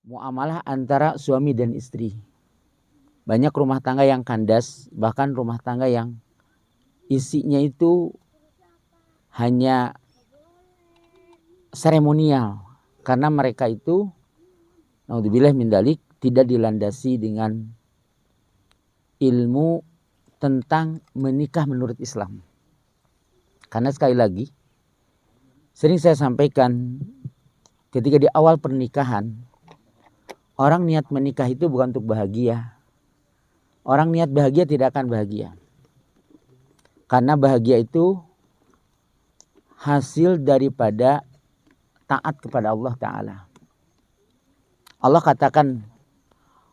muamalah antara suami dan istri. Banyak rumah tangga yang kandas, bahkan rumah tangga yang isinya itu hanya seremonial. Karena mereka itu, naudzubillah min dzalik, tidak dilandasi dengan ilmu tentang menikah menurut Islam. Karena sekali lagi, sering saya sampaikan, ketika di awal pernikahan, orang niat menikah itu bukan untuk bahagia. Orang niat bahagia tidak akan bahagia. Karena bahagia itu hasil daripada taat kepada Allah Ta'ala. Allah katakan,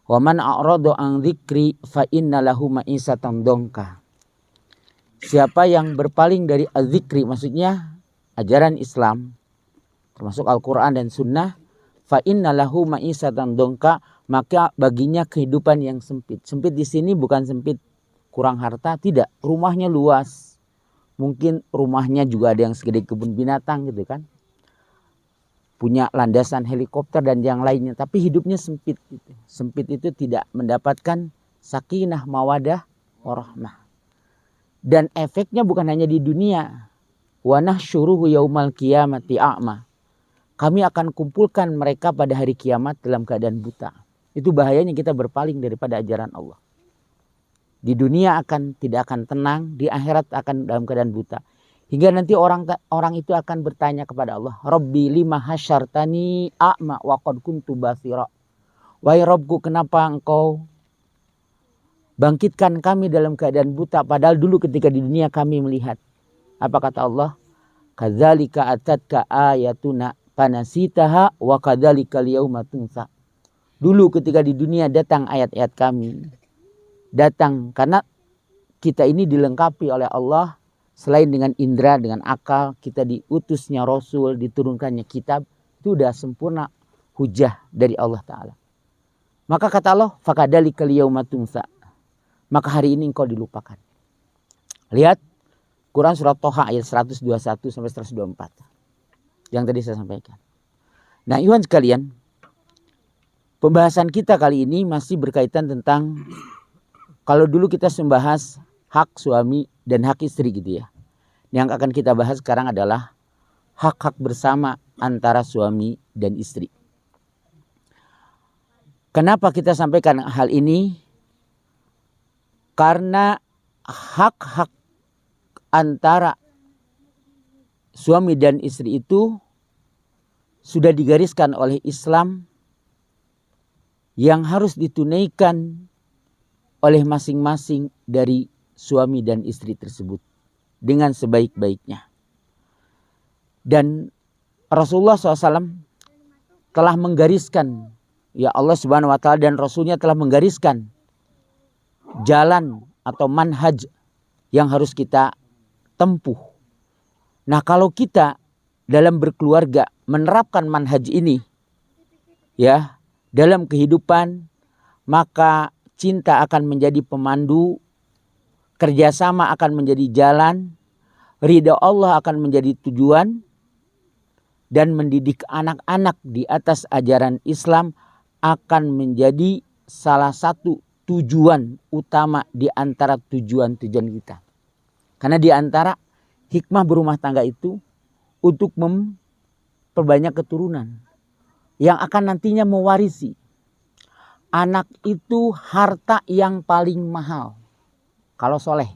"Wa man a'radu an dzikri fa inna lahu ma'isatan dongka." Siapa yang berpaling dari az-zikri, maksudnya ajaran Islam, termasuk Al-Quran dan Sunnah, fa inna lahu ma'isatan dongka, maka baginya kehidupan yang sempit. Sempit di sini bukan sempit kurang harta, tidak. Rumahnya luas. Mungkin rumahnya juga ada yang segede kebun binatang gitu kan. Punya landasan helikopter dan yang lainnya. Tapi hidupnya sempit. Gitu. Sempit itu tidak mendapatkan sakinah, mawadah, warahmah. Dan efeknya bukan hanya di dunia. Wa nahsyuruhu yaumal qiyamati a'ma. Kami akan kumpulkan mereka pada hari kiamat dalam keadaan buta. Itu bahayanya kita berpaling daripada ajaran Allah. Di dunia tidak akan tenang, di akhirat akan dalam keadaan buta. Hingga nanti orang itu akan bertanya kepada Allah, Rabbi lima hasyartani a'ma wa qad kuntu basira. Wahai Rabbku, kenapa engkau bangkitkan kami dalam keadaan buta, padahal dulu ketika di dunia kami melihat. Apa kata Allah? Kadzalika atatka ayatuna fanasitaha wa kadzalika al-yauma tunsa. Dulu ketika di dunia datang ayat-ayat kami. Datang karena kita ini dilengkapi oleh Allah. Selain dengan indera, dengan akal. Kita diutusnya Rasul, diturunkannya kitab. Itu sudah sempurna hujah dari Allah Ta'ala. Maka kata Allah, fakadzalika al-yauma tunsa. Maka hari ini engkau dilupakan. Lihat Quran surat Toha ayat 121 sampai 124. Yang tadi saya sampaikan. Nah, ikhwan sekalian, pembahasan kita kali ini masih berkaitan tentang, kalau dulu kita membahas hak suami dan hak istri gitu ya. Yang akan kita bahas sekarang adalah hak-hak bersama antara suami dan istri. Kenapa kita sampaikan hal ini? Karena hak-hak antara suami dan istri itu sudah digariskan oleh Islam yang harus ditunaikan oleh masing-masing dari suami dan istri tersebut dengan sebaik-baiknya. Dan Rasulullah SAW telah menggariskan, ya Allah Subhanahu wa Ta'ala dan Rasulnya telah menggariskan jalan atau manhaj yang harus kita tempuh. Nah, kalau kita dalam berkeluarga menerapkan manhaj ini, ya, dalam kehidupan, maka cinta akan menjadi pemandu, kerjasama akan menjadi jalan, ridha Allah akan menjadi tujuan, dan mendidik anak-anak di atas ajaran Islam akan menjadi salah satu tujuan utama di antara tujuan-tujuan kita. Karena di antara hikmah berumah tangga itu untuk memperbanyak keturunan yang akan nantinya mewarisi. Anak itu harta yang paling mahal kalau soleh.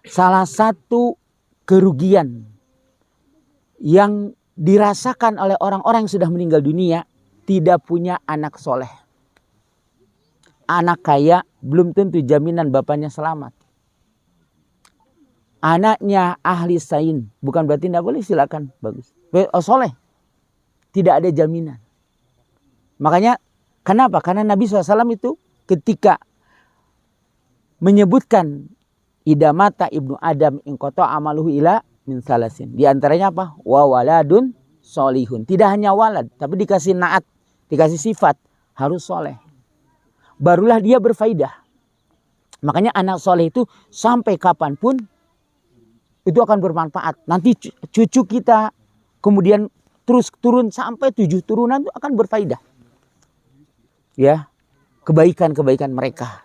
Salah satu kerugian yang dirasakan oleh orang-orang yang sudah meninggal dunia, tidak punya anak soleh. Anak kaya belum tentu jaminan bapaknya selamat. Anaknya ahli sain, bukan berarti tidak boleh, silakan, bagus. Soleh, tidak ada jaminan. Makanya kenapa? Karena Nabi SAW itu ketika menyebutkan idza mata ibnu Adam inqata amaluhu ila min salasin. Di antaranya apa? Wa waladun solihun. Tidak hanya walad, tapi dikasih naat, dikasih sifat, harus soleh. Barulah dia berfaidah. Makanya anak soleh itu sampai kapanpun itu akan bermanfaat. Nanti cucu kita kemudian terus turun sampai 7 turunan itu akan berfaidah. ya, kebaikan-kebaikan mereka.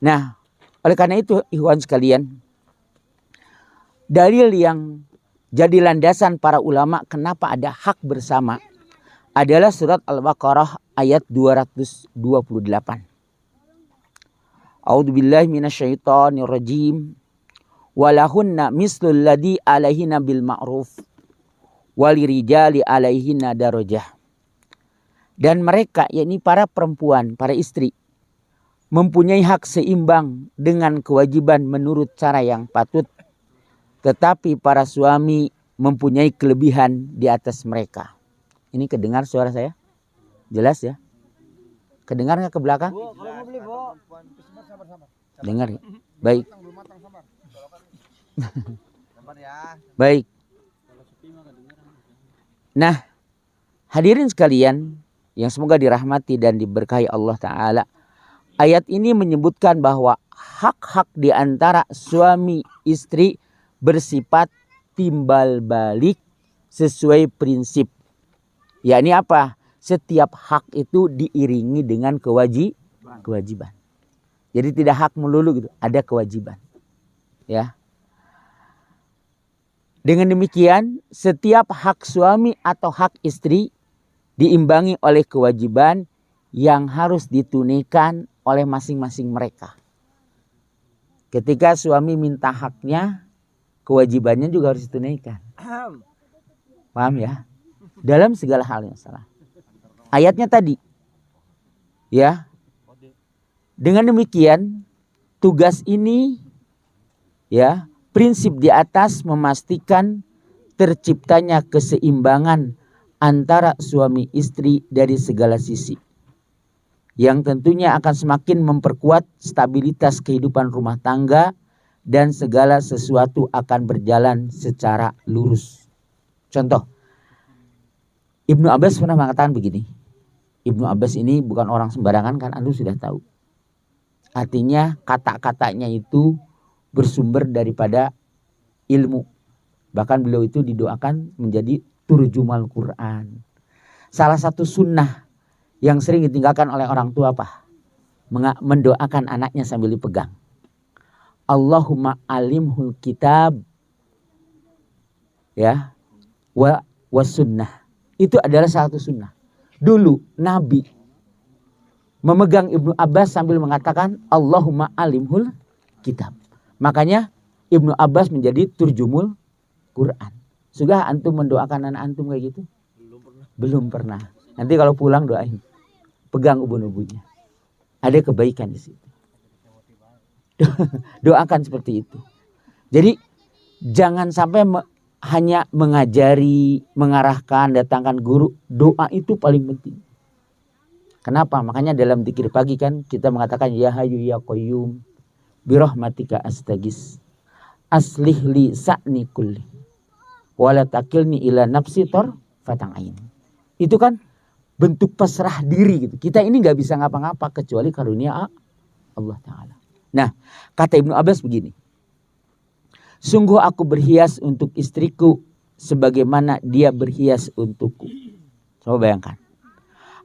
Nah, oleh karena itu ikhwan sekalian, dalil yang jadi landasan para ulama kenapa ada hak bersama adalah surat Al-Baqarah ayat 228. A'udzubillahi minasyaitonirrajim. Walahunna mislul ladzi alaihinna bil ma'ruf walirijali alaihinna darajah. Dan mereka, yakni para perempuan, para istri, mempunyai hak seimbang dengan kewajiban menurut cara yang patut. Tetapi para suami mempunyai kelebihan di atas mereka. Ini kedengar suara saya? Jelas ya? Kedengar nggak ke belakang? Dengar ya? Baik. Baik. Nah, hadirin sekalian yang semoga dirahmati dan diberkahi Allah Ta'ala. Ayat ini menyebutkan bahwa hak-hak di antara suami istri bersifat timbal balik sesuai prinsip. Yakni apa? Setiap hak itu diiringi dengan kewajiban. Jadi tidak hak melulu gitu, ada kewajiban. Ya. Dengan demikian, setiap hak suami atau hak istri diimbangi oleh kewajiban yang harus ditunaikan oleh masing-masing mereka. Ketika suami minta haknya, kewajibannya juga harus ditunaikan. Paham ya? Dalam segala hal yang salah. Ayatnya tadi. Ya. Dengan demikian, tugas ini ya, prinsip di atas memastikan terciptanya keseimbangan antara suami istri dari segala sisi. Yang tentunya akan semakin memperkuat stabilitas kehidupan rumah tangga dan segala sesuatu akan berjalan secara lurus. Contoh, Ibnu Abbas pernah mengatakan begini. Ibnu Abbas ini bukan orang sembarangan, kan Anda sudah tahu. Artinya kata-katanya itu bersumber daripada ilmu. Bahkan beliau itu didoakan menjadi turjumal Quran. Salah satu sunnah yang sering ditinggalkan oleh orang tua apa? Mendoakan anaknya sambil dipegang. Allahumma alimhul kitab ya wa sunnah. Itu adalah salah satu sunnah. Dulu Nabi memegang Ibnu Abbas sambil mengatakan Allahumma alimhul kitab. Makanya Ibnu Abbas menjadi turjumul Quran. Sudah antum mendoakan anak antum kayak gitu? Belum pernah. Nanti kalau pulang doain. Pegang ubun-ubunnya. Ada kebaikan di situ. Doakan seperti itu. Jadi jangan sampai hanya mengajari, mengarahkan, datangkan guru. Doa itu paling penting. Kenapa? Makanya dalam dzikir pagi kan kita mengatakan ya hayyu ya qayyum birahmatika astagis aslih li sa'ni kulli wala takilni ila nafsi fatang ain. Itu kan bentuk pasrah diri gitu. Kita ini nggak bisa ngapa-ngapa kecuali karunia Allah Ta'ala. Nah, kata Ibnu Abbas begini. Sungguh aku berhias untuk istriku sebagaimana dia berhias untukku. Coba bayangkan.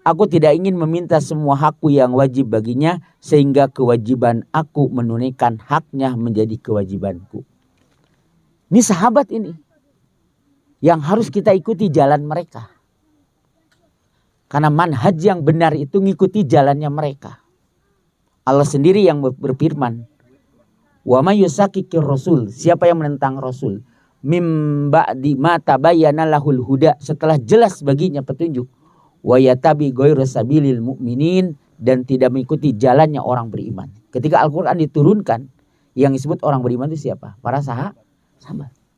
Aku tidak ingin meminta semua hakku yang wajib baginya sehingga kewajiban aku menunaikan haknya menjadi kewajibanku. Ini sahabat ini yang harus kita ikuti jalan mereka. Karena manhaj yang benar itu ngikuti jalannya mereka. Allah sendiri yang berfirman, wa may yusakikir rasul, siapa yang menentang rasul, mim ba'di ma tabayyana lahul huda, setelah jelas baginya petunjuk, wa yatabi ghairu sabilil mu'minin, dan tidak mengikuti jalannya orang beriman. Ketika Al-Qur'an diturunkan, yang disebut orang beriman itu siapa? Para sahabat.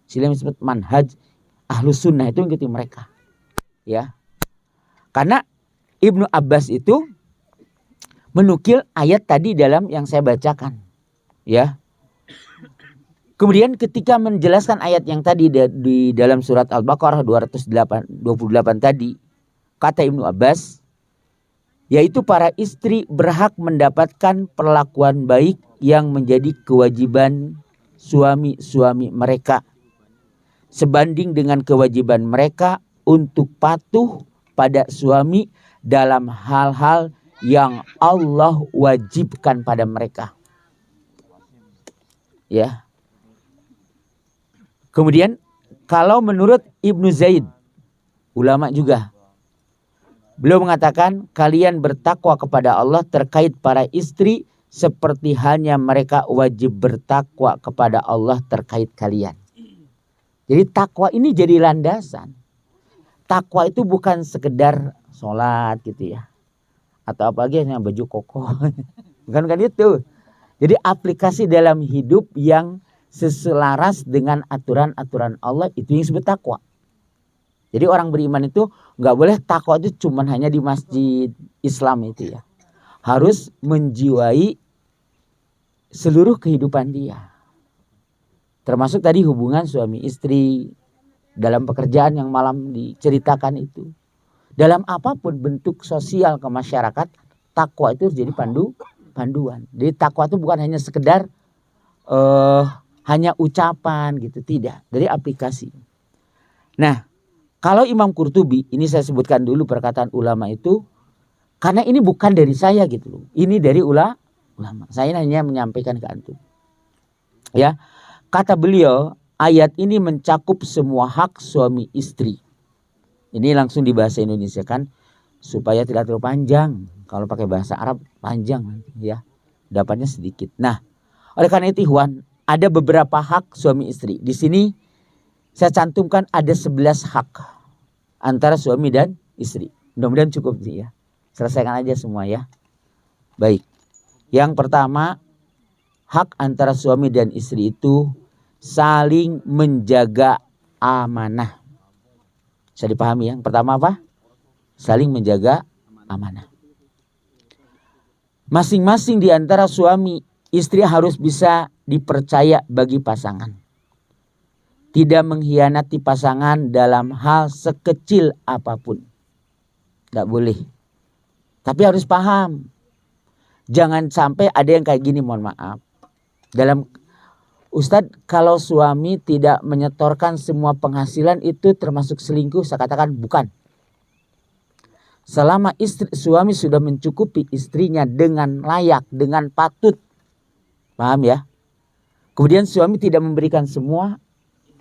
Sila yang disebut manhaj ahlus sunnah itu mengikuti mereka. Ya. Karena Ibnu Abbas itu menukil ayat tadi dalam yang saya bacakan. Ya. Kemudian ketika menjelaskan ayat yang tadi di dalam surat Al-Baqarah 228 tadi, kata Ibnu Abbas, yaitu para istri berhak mendapatkan perlakuan baik yang menjadi kewajiban suami-suami mereka, sebanding dengan kewajiban mereka untuk patuh pada suami dalam hal-hal yang Allah wajibkan pada mereka. Ya. Kemudian kalau menurut Ibnu Zaid, ulama juga, beliau mengatakan kalian bertakwa kepada Allah terkait para istri seperti halnya mereka wajib bertakwa kepada Allah terkait kalian. Jadi takwa ini jadi landasan. Takwa itu bukan sekedar sholat gitu ya. Atau apalagi hanya baju koko. Bukan itu. Jadi aplikasi dalam hidup yang seselaras dengan aturan-aturan Allah itu yang disebut takwa. Jadi orang beriman itu nggak boleh takwa itu cuma hanya di masjid Islam itu ya. Harus menjiwai seluruh kehidupan dia. Termasuk tadi hubungan suami istri, dalam pekerjaan yang malam diceritakan itu. Dalam apapun bentuk sosial ke masyarakat, takwa itu jadi panduan. Jadi takwa itu bukan hanya sekedar hanya ucapan gitu, tidak. Dari aplikasi. Nah, kalau Imam Qurtubi, ini saya sebutkan dulu perkataan ulama itu, karena ini bukan dari saya gitu loh. Ini dari ulama. Saya hanya menyampaikan ke antum. Ya, kata beliau, ayat ini mencakup semua hak suami istri. Ini langsung di bahasa Indonesia kan, supaya tidak terlalu panjang. Kalau pakai bahasa Arab panjang nanti ya, dapatnya sedikit. Nah, oleh karena itu Ikhwan, ada beberapa hak suami istri. Di sini saya cantumkan ada 11 hak antara suami dan istri. Mudah-mudahan cukup sih ya. Selesaikan aja semua ya. Baik. Yang pertama, hak antara suami dan istri itu saling menjaga amanah. Bisa dipahami ya? Yang pertama apa? Saling menjaga amanah. Masing-masing di antara suami istri harus bisa dipercaya bagi pasangan. Tidak mengkhianati pasangan dalam hal sekecil apapun. Tidak boleh. Tapi harus paham. Jangan sampai ada yang kayak gini, mohon maaf. Ustadz, kalau suami tidak menyetorkan semua penghasilan itu termasuk selingkuh, saya katakan bukan. Selama suami sudah mencukupi istrinya dengan layak, dengan patut. Paham ya? Kemudian suami tidak memberikan semua,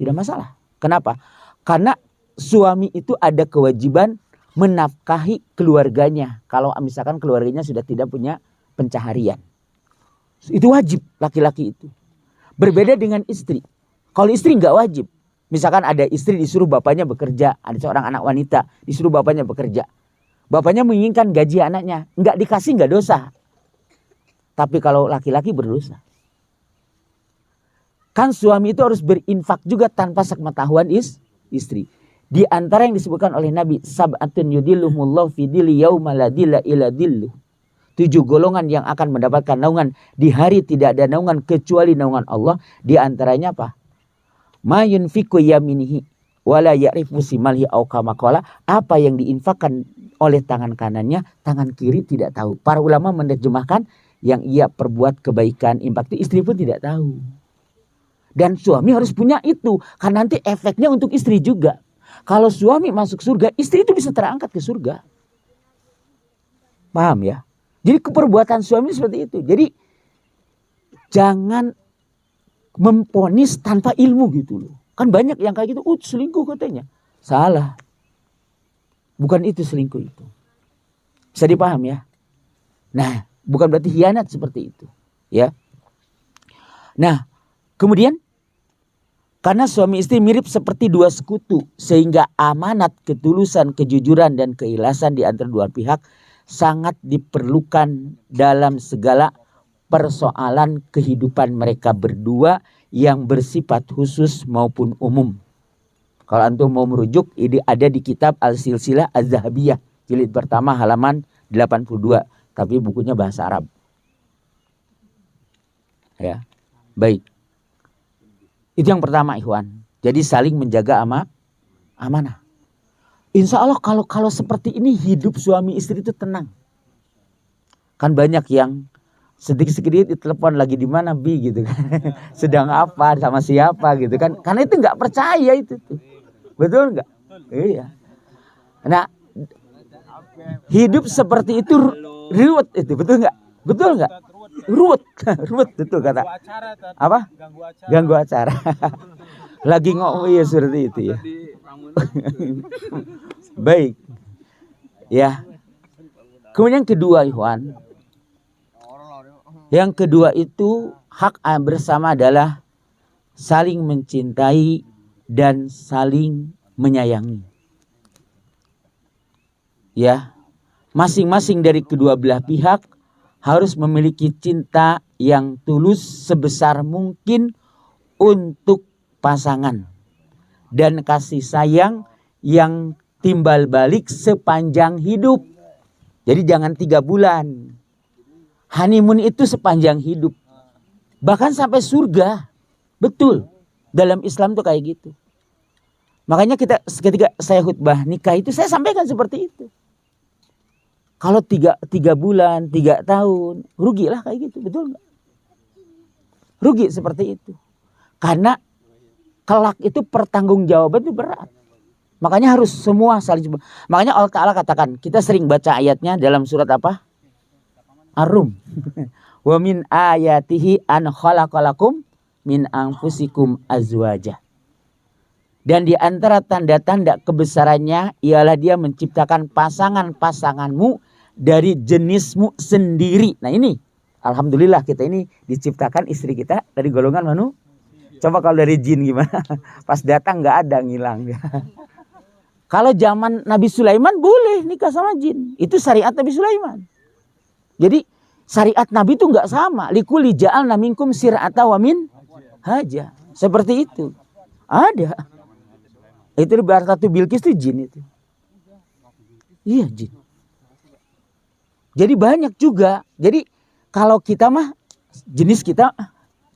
tidak masalah. Kenapa? Karena suami itu ada kewajiban menafkahi keluarganya. Kalau misalkan keluarganya sudah tidak punya pencaharian. Itu wajib laki-laki itu. Berbeda dengan istri. Kalau istri nggak wajib. Misalkan ada istri disuruh bapaknya bekerja. Ada seorang anak wanita disuruh bapaknya bekerja. Bapaknya menginginkan gaji anaknya. Nggak dikasih nggak dosa. Tapi kalau laki-laki berdosa. Kan suami itu harus berinfak juga tanpa sepengetahuan istri. Di antara yang disebutkan oleh Nabi, sab'atun yudilluhumullahu fi dhilli yauma la dhilla illa dhilluh. 7 golongan yang akan mendapatkan naungan di hari tidak ada naungan kecuali naungan Allah. Di antaranya apa? Ma yunfiqu yaminihi wala ya'rifu simalhi au kama qala. Apa yang diinfakkan oleh tangan kanannya, tangan kiri tidak tahu. Para ulama menerjemahkan yang ia perbuat kebaikan, infak itu istri pun tidak tahu. Dan suami harus punya itu. Karena nanti efeknya untuk istri juga. Kalau suami masuk surga, istri itu bisa terangkat ke surga. Paham ya? Jadi keperbuatan suami seperti itu. Jadi jangan memponis tanpa ilmu gitu loh. Kan banyak yang kayak gitu, selingkuh katanya. Salah. Bukan itu selingkuh itu. Bisa dipaham ya? Nah, bukan berarti khianat seperti itu. Ya. Nah, kemudian karena suami istri mirip seperti dua sekutu, sehingga amanat, ketulusan, kejujuran, dan keikhlasan di antara dua pihak sangat diperlukan dalam segala persoalan kehidupan mereka berdua yang bersifat khusus maupun umum. Kalau antum mau merujuk, ini ada di kitab Al-Silsilah Az-Zahabiyah, jilid pertama halaman 82, tapi bukunya bahasa Arab. Ya, baik. Itu yang pertama, ikhwan. Jadi saling menjaga amanah. Insya Allah kalau seperti ini hidup suami istri itu tenang. Kan banyak yang sedikit-sedikit ditelepon lagi di mana Bi gitu kan. Sedang apa, sama siapa gitu kan. Karena itu nggak percaya itu tuh. Betul nggak? Iya. Nah, hidup seperti itu Ruwet itu, betul nggak? Betul nggak? Ruwet, ruwet betul kata. Apa? Ganggu acara. Lagi ngomong ya seperti itu ya. Baik. Ya. Kemudian yang kedua, Ikhwan. Yang kedua itu hak bersama adalah saling mencintai dan saling menyayangi. Ya. Masing-masing dari kedua belah pihak harus memiliki cinta yang tulus sebesar mungkin untuk pasangan dan kasih sayang yang timbal balik sepanjang hidup. Jadi jangan 3 bulan. Honeymoon itu sepanjang hidup. Bahkan sampai surga. Betul. Dalam Islam tuh kayak gitu. Makanya ketika saya khutbah nikah itu saya sampaikan seperti itu. Kalau 3 bulan, 3 tahun, rugilah kayak gitu, betul nggak? Rugi seperti itu. Karena kelak itu pertanggungjawaban itu berat. Makanya harus semua saling. Makanya Allah Ta'ala katakan, kita sering baca ayatnya dalam surat apa? Ar-Rum. Wa min ayatihi an khalaqalakum min anfusikum azwaja. Dan di antara tanda-tanda kebesarannya ialah dia menciptakan pasangan-pasanganmu dari jenismu sendiri. Nah ini, alhamdulillah kita ini diciptakan istri kita dari golongan manu. Coba kalau dari jin gimana? Pas datang nggak ada, ngilang. Kalau zaman Nabi Sulaiman boleh nikah sama jin. Itu syariat Nabi Sulaiman. Jadi syariat Nabi itu nggak sama. Likuli ja'alna minkum sir'ata wa min haja. Seperti itu. Ada. Itu Ratu Bilqis itu jin itu. Iya jin. Jadi banyak juga. Jadi kalau kita mah jenis kita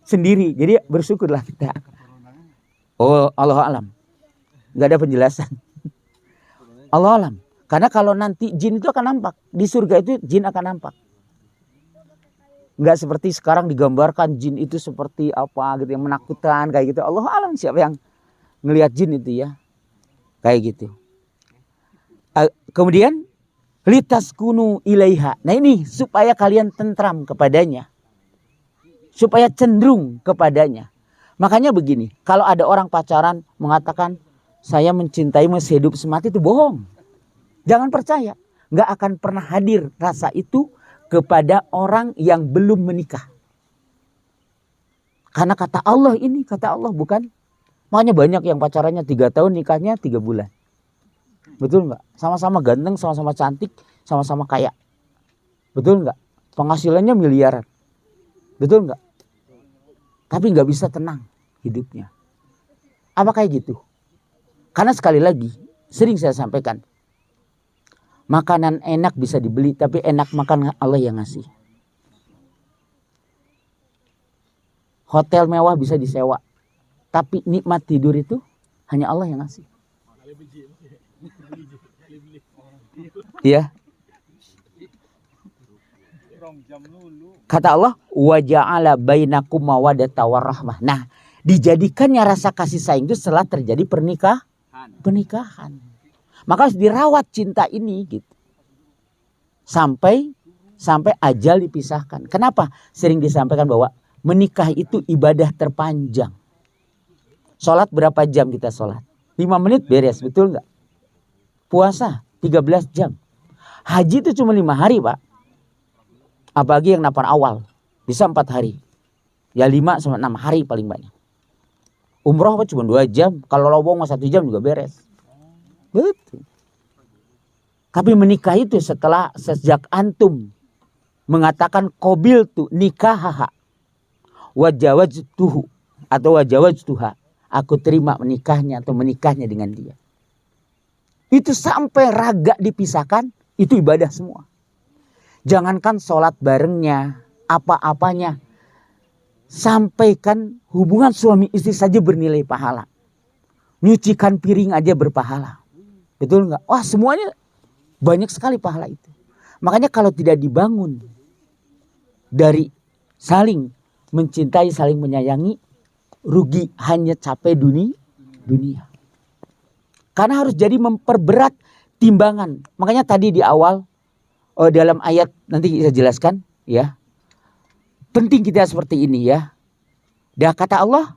sendiri. Jadi bersyukurlah kita. Oh Allah alam. Gak ada penjelasan. Allah alam. Karena kalau nanti jin itu akan nampak. Di surga itu jin akan nampak. Gak seperti sekarang digambarkan jin itu seperti apa gitu. Yang menakutkan kayak gitu. Allah alam siapa yang ngelihat jin itu ya. Kayak gitu. Kemudian litaskunu ilaiha. Nah ini supaya kalian tentram kepadanya. Supaya cenderung kepadanya. Makanya begini. Kalau ada orang pacaran mengatakan saya mencintaimu sehidup semati, itu bohong. Jangan percaya. Gak akan pernah hadir rasa itu kepada orang yang belum menikah. Karena kata Allah ini. Kata Allah bukan. Makanya banyak yang pacarannya 3 tahun, nikahnya 3 bulan. Betul nggak? Sama-sama ganteng, sama-sama cantik, sama-sama kaya. Betul nggak? Penghasilannya miliaran. Betul nggak? Tapi nggak bisa tenang hidupnya. Apa kayak gitu? Karena sekali lagi, sering saya sampaikan. Makanan enak bisa dibeli, tapi enak makan Allah yang ngasih. Hotel mewah bisa disewa. Tapi nikmat tidur itu hanya Allah yang ngasih. Ya. Kata Allah, wa ja'ala bainakum mawaddata warahmah. Nah, dijadikannya rasa kasih sayang itu setelah terjadi pernikahan. Maka harus dirawat cinta ini gitu. Sampai ajal dipisahkan. Kenapa? Sering disampaikan bahwa menikah itu ibadah terpanjang. Sholat berapa jam kita sholat? 5 menit beres, betul nggak? Puasa 13 jam. Haji itu cuma 5 hari Pak. Apalagi yang nafar awal. Bisa 4 hari. Ya 5 sampai 6 hari paling banyak. Umroh apa cuma 2 jam. Kalau lowong 1 jam juga beres. Betul. Tapi menikah itu sejak antum mengatakan qabil tu nikahaha wajawajtuhu atau wajawajtuha. Aku terima menikahnya atau menikahnya dengan dia. Itu sampai raga dipisahkan, itu ibadah semua. Jangankan sholat barengnya, apa-apanya. Sampaikan hubungan suami istri saja bernilai pahala. Nyucikan piring aja berpahala. Betul nggak? Wah semuanya banyak sekali pahala itu. Makanya kalau tidak dibangun dari saling mencintai, saling menyayangi, rugi hanya capek dunia. Karena harus jadi memperberat timbangan. Makanya tadi di awal dalam ayat nanti saya jelaskan ya. Penting kita seperti ini ya. Dan kata Allah,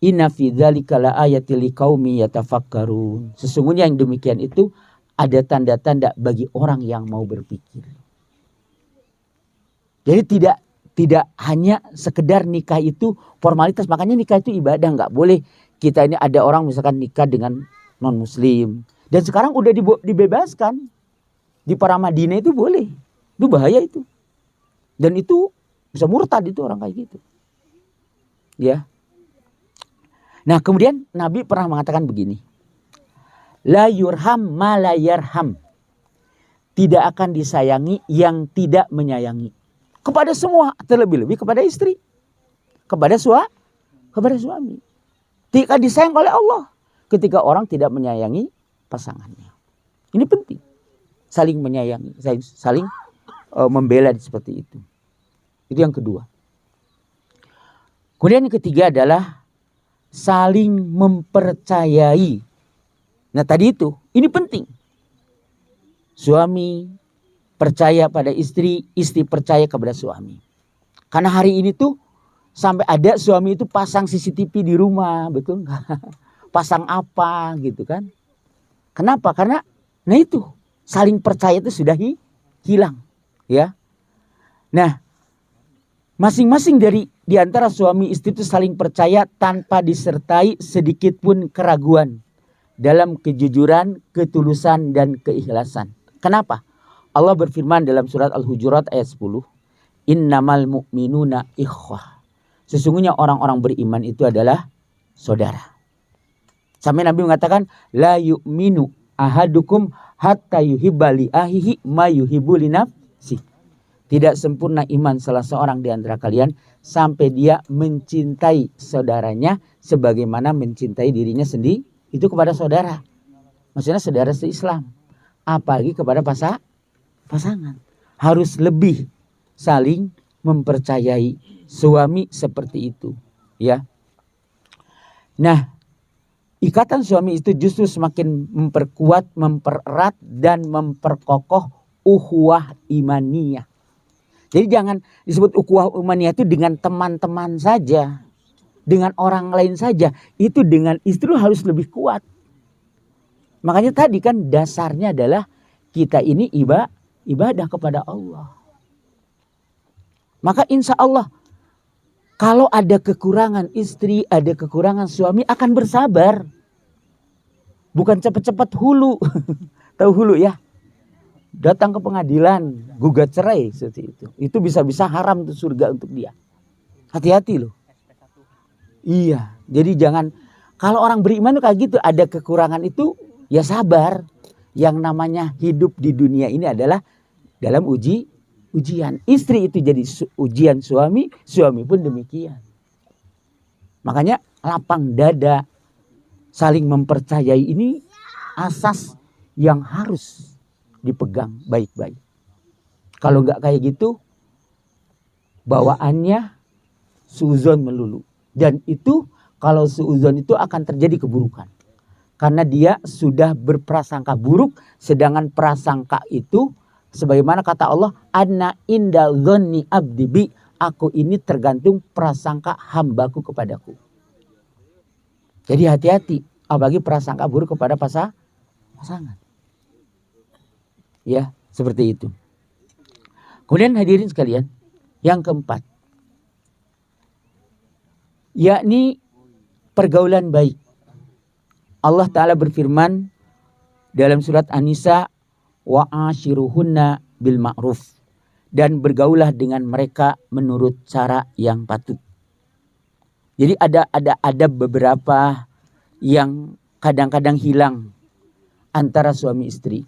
inna fi dzalika laayatil liqaumi yatafakkarun. Sesungguhnya yang demikian itu ada tanda-tanda bagi orang yang mau berpikir. Jadi tidak hanya sekedar nikah itu formalitas. Makanya nikah itu ibadah, nggak boleh kita ini ada orang misalkan nikah dengan non muslim. Dan sekarang udah dibebaskan di para Madinah itu boleh. Itu bahaya itu. Dan itu bisa murtad itu orang kayak gitu. Ya. Nah, kemudian Nabi pernah mengatakan begini. La yurham ma la yarham. Tidak akan disayangi yang tidak menyayangi. Kepada semua, terlebih-lebih kepada istri. Kepada suami. Tidak disayang oleh Allah ketika orang tidak menyayangi pasangannya. Ini penting. Saling menyayangi, saling membela seperti itu. Itu yang kedua. Kemudian yang ketiga adalah saling mempercayai. Nah tadi itu, ini penting. Suami percaya pada istri, istri percaya kepada suami. Karena hari ini tuh sampai ada suami itu pasang CCTV di rumah, betul nggak? Pasang apa gitu kan? Kenapa? Karena nah itu saling percaya itu sudah hilang, ya. Nah, masing-masing di antara suami istri itu saling percaya tanpa disertai sedikit pun keraguan dalam kejujuran, ketulusan dan keikhlasan. Kenapa? Allah berfirman dalam surat Al-Hujurat ayat 10, innamal mu'minuna ikhwah. Sesungguhnya orang-orang beriman itu adalah saudara. Sampai Nabi mengatakan la yu'minu ahadukum hatta yuhibba li ahihi ma yuhibbu li nafsi. Tidak sempurna iman salah seorang di antara kalian sampai dia mencintai saudaranya sebagaimana mencintai dirinya sendiri. Itu kepada saudara. Maksudnya saudara se-Islam. Apalagi kepada pasangan. Harus lebih saling mempercayai suami seperti itu. Ya. Nah, ikatan suami itu justru semakin memperkuat, mempererat dan memperkokoh ukhuwah imaniyah. Jadi jangan disebut ukhuwah imaniyah itu dengan teman-teman saja. Dengan orang lain saja. Itu dengan istri harus lebih kuat. Makanya tadi kan dasarnya adalah kita ini ibadah kepada Allah. Maka insya Allah kalau ada kekurangan istri, ada kekurangan suami akan bersabar. Bukan cepat-cepat hulu. Tahu hulu ya? Datang ke pengadilan, gugat cerai seperti itu. Itu bisa-bisa haram tuh surga untuk dia. Hati-hati loh. Iya, jadi jangan, kalau orang beriman tuh kayak gitu, ada kekurangan itu ya sabar. Yang namanya hidup di dunia ini adalah dalam ujian. Istri itu jadi ujian suami, suami pun demikian. Makanya lapang dada, saling mempercayai ini asas yang harus dipegang baik-baik. Kalau nggak kayak gitu, bawaannya suuzon melulu. Dan itu kalau suuzon itu akan terjadi keburukan. Karena dia sudah berprasangka buruk, sedangkan prasangka itu sebagaimana kata Allah, anna inda dzanni abdi bi, aku ini tergantung prasangka hambaku kepadaku. Jadi hati-hati apalagi prasangka buruk kepada pasangan. Ya, seperti itu. Kemudian hadirin sekalian, yang keempat, yakni pergaulan baik. Allah Ta'ala berfirman dalam surat An-Nisa, wa ashiruhunna bil ma'ruf, dan bergaulah dengan mereka menurut cara yang patut. Jadi ada beberapa yang kadang-kadang hilang antara suami istri,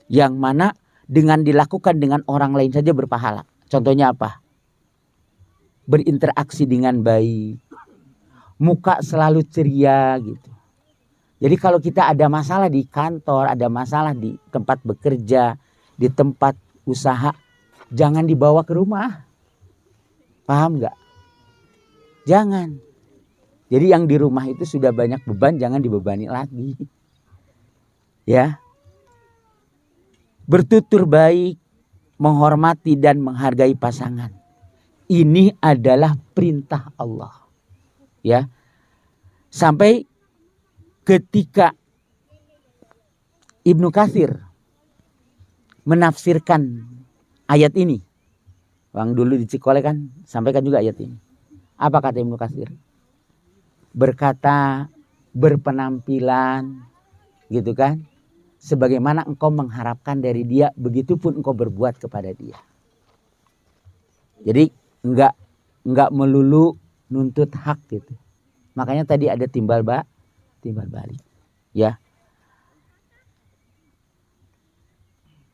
yang mana dengan dilakukan dengan orang lain saja berpahala. Contohnya apa? Berinteraksi dengan baik, muka selalu ceria gitu. Jadi kalau kita ada masalah di kantor, ada masalah di tempat bekerja, di tempat usaha, jangan dibawa ke rumah. Paham nggak? Jangan. Jadi yang di rumah itu sudah banyak beban, jangan dibebani lagi. Ya. bertutur baik, menghormati dan menghargai pasangan. Ini adalah perintah Allah. Ya. Sampai ketika Ibnu Katsir menafsirkan ayat ini. Bang dulu di Cikole kan sampaikan juga ayat ini. Apa kata Ibnu Katsir? Berkata, berpenampilan, gitu kan? Sebagaimana engkau mengharapkan dari dia, begitupun engkau berbuat kepada dia. Jadi enggak melulu nuntut hak gitu. Makanya tadi ada timbal balik. Ya.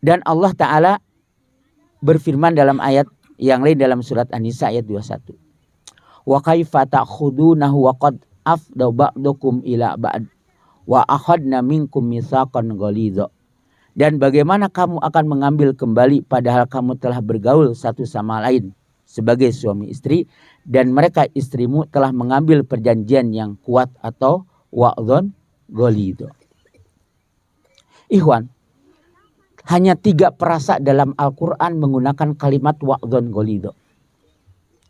Dan Allah Ta'ala berfirman dalam ayat yang lain dalam surat An-Nisa ayat 21. Wa kaifa ta'khudunahu wa qad afda ba'dukum ila ba'd wa akhadna minkum mitsaqan ghalidha. Dan bagaimana kamu akan mengambil kembali padahal kamu telah bergaul satu sama lain sebagai suami istri dan mereka istrimu telah mengambil perjanjian yang kuat atau wa'dhan ghalidha. Ikhwan, hanya 3 perasa dalam Al-Quran menggunakan kalimat wa'dhan ghalidha.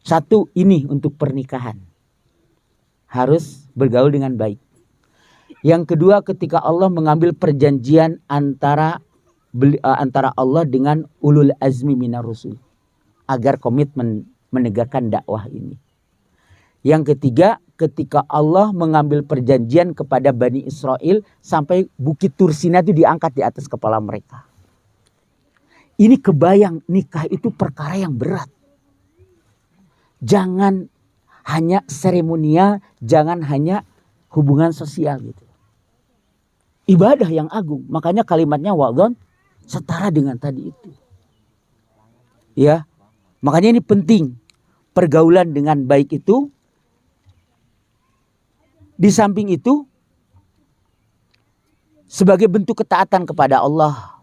1, ini untuk pernikahan. Harus bergaul dengan baik. Yang kedua, ketika Allah mengambil perjanjian antara Allah dengan ulul azmi minar rusul. Agar komitmen menegakkan dakwah ini. Yang ketiga, ketika Allah mengambil perjanjian kepada Bani Israel sampai Bukit Tursina itu diangkat di atas kepala mereka. Ini kebayang nikah itu perkara yang berat. Jangan hanya seremonial, jangan hanya hubungan sosial gitu. Ibadah yang agung. Makanya kalimatnya wa'dhan setara dengan tadi itu. Ya. Makanya ini penting. Pergaulan dengan baik itu. Di samping itu. Sebagai bentuk ketaatan kepada Allah.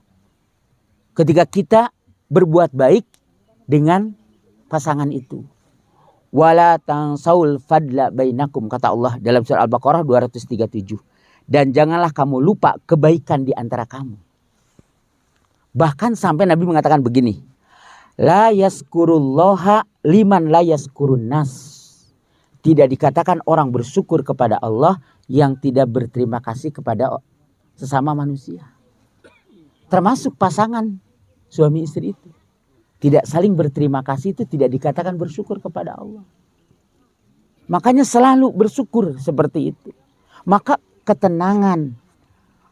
Ketika kita berbuat baik dengan pasangan itu. Wala tansaul fadla bainakum, kata Allah dalam surah Al-Baqarah 237. Dan janganlah kamu lupa kebaikan di antara kamu. Bahkan sampai Nabi mengatakan begini. La yaskurullaha liman la yaskurun nas. Tidak dikatakan orang bersyukur kepada Allah yang tidak berterima kasih kepada sesama manusia. Termasuk pasangan suami istri itu. Tidak saling berterima kasih itu tidak dikatakan bersyukur kepada Allah. Makanya selalu bersyukur seperti itu. Maka ketenangan,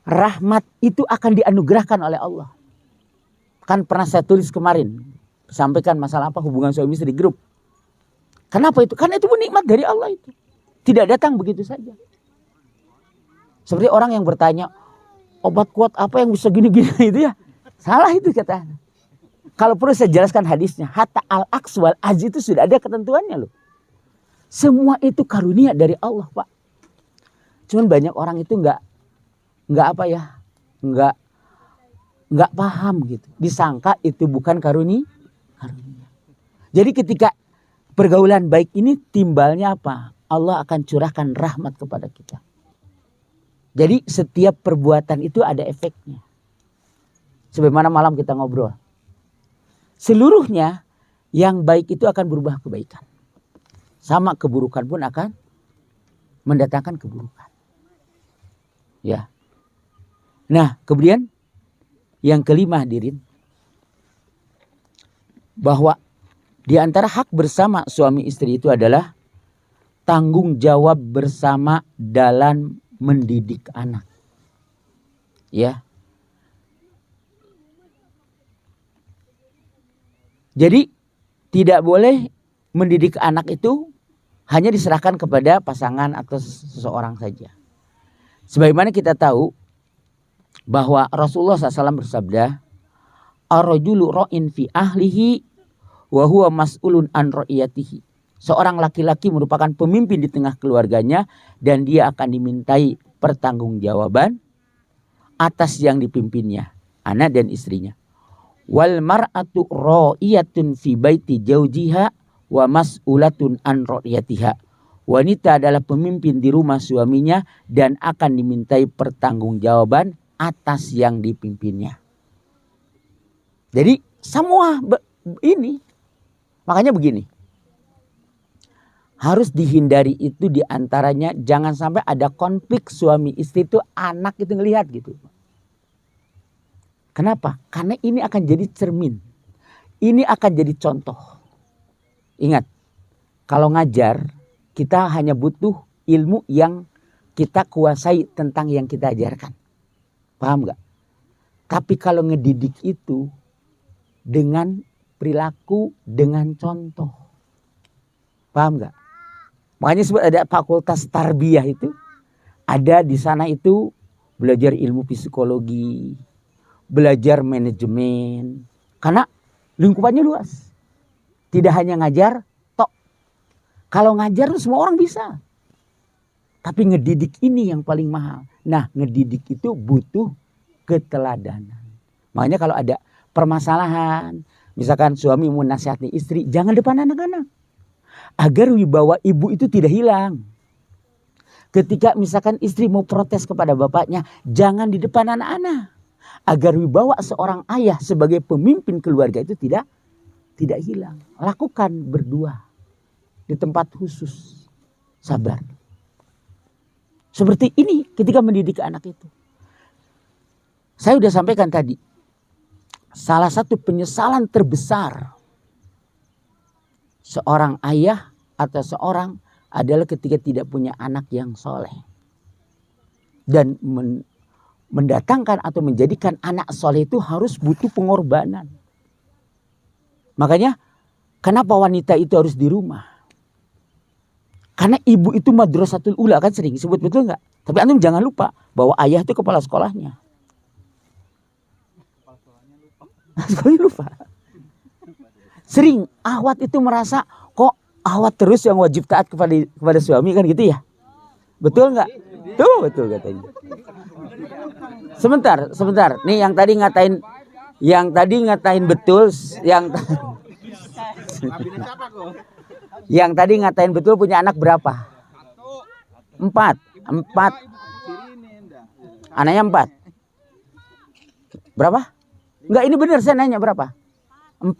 rahmat itu akan dianugerahkan oleh Allah. Kan pernah saya tulis kemarin. Sampaikan masalah apa hubungan suami istri di grup. Kenapa itu? Karena itu nikmat dari Allah itu. Tidak datang begitu saja. Seperti orang yang bertanya, obat kuat apa yang bisa gini-gini itu ya. Salah itu kata. Kalau perlu saya jelaskan hadisnya. Hatta al-aqs wal ajz itu sudah ada ketentuannya loh. Semua itu karunia dari Allah, Pak. Cuman banyak orang itu enggak paham gitu. Disangka itu bukan karunia. Jadi ketika pergaulan baik ini timbalnya apa? Allah akan curahkan rahmat kepada kita. Jadi setiap perbuatan itu ada efeknya. Sebagaimana malam kita ngobrol. Seluruhnya yang baik itu akan berubah kebaikan. Sama keburukan pun akan mendatangkan keburukan. Ya. Nah, kemudian yang kelima hadirin. Bahwa di antara hak bersama suami istri itu adalah tanggung jawab bersama dalam mendidik anak. Ya. Jadi tidak boleh mendidik anak itu hanya diserahkan kepada pasangan atau seseorang saja. Sebagaimana kita tahu bahwa Rasulullah SAW bersabda, ar-rajulu ra'in fi ahlihi wa huwa mas'ulun an ra'iyatihi. Seorang laki-laki merupakan pemimpin di tengah keluarganya dan dia akan dimintai pertanggungjawaban atas yang dipimpinnya, anak dan istrinya. Wal mar'atu ra'iyatun fi baiti jaujiha wa mas'ulatun an ra'iyatiha. Wanita adalah pemimpin di rumah suaminya dan akan dimintai pertanggungjawaban atas yang dipimpinnya. Jadi semua ini, makanya begini. Harus dihindari itu diantaranya jangan sampai ada konflik suami istri itu anak itu ngelihat gitu. Kenapa? Karena ini akan jadi cermin. Ini akan jadi contoh. Ingat, kalau ngajar kita hanya butuh ilmu yang kita kuasai tentang yang kita ajarkan. Paham gak? Tapi kalau ngedidik itu dengan perilaku, dengan contoh. Paham gak? Makanya sebut ada fakultas tarbiyah itu. Ada di sana itu belajar ilmu psikologi, belajar manajemen. Karena lingkupannya luas. Tidak hanya ngajar, tok. Kalau ngajar semua orang bisa. Tapi ngedidik ini yang paling mahal. Nah, ngedidik itu butuh keteladanan. Makanya kalau ada permasalahan, misalkan suami mau nasihati istri, jangan depan anak-anak. Agar wibawa ibu itu tidak hilang. Ketika misalkan istri mau protes kepada bapaknya, jangan di depan anak-anak. Agar wibawa seorang ayah sebagai pemimpin keluarga itu tidak hilang. Lakukan berdua di tempat khusus. Sabar. Seperti ini ketika mendidik anak itu. Saya sudah sampaikan tadi. Salah satu penyesalan terbesar seorang ayah atau seorang adalah ketika tidak punya anak yang soleh. Dan mendatangkan atau menjadikan anak soleh itu harus butuh pengorbanan. Makanya kenapa wanita itu harus di rumah? Karena ibu itu madrasatul ula kan sering disebut, betul nggak? Tapi antum jangan lupa bahwa ayah itu kepala sekolahnya. Sekolahnya lupa. Sering ahwat itu merasa kok ahwat terus yang wajib taat kepada suami kan gitu ya? Betul nggak? Tuh betul katanya. Sebentar. Nih yang tadi ngatain betul, yang tadi ngatain betul punya anak berapa? 4. Anaknya 4. Berapa? Enggak, ini benar saya nanya berapa? 4.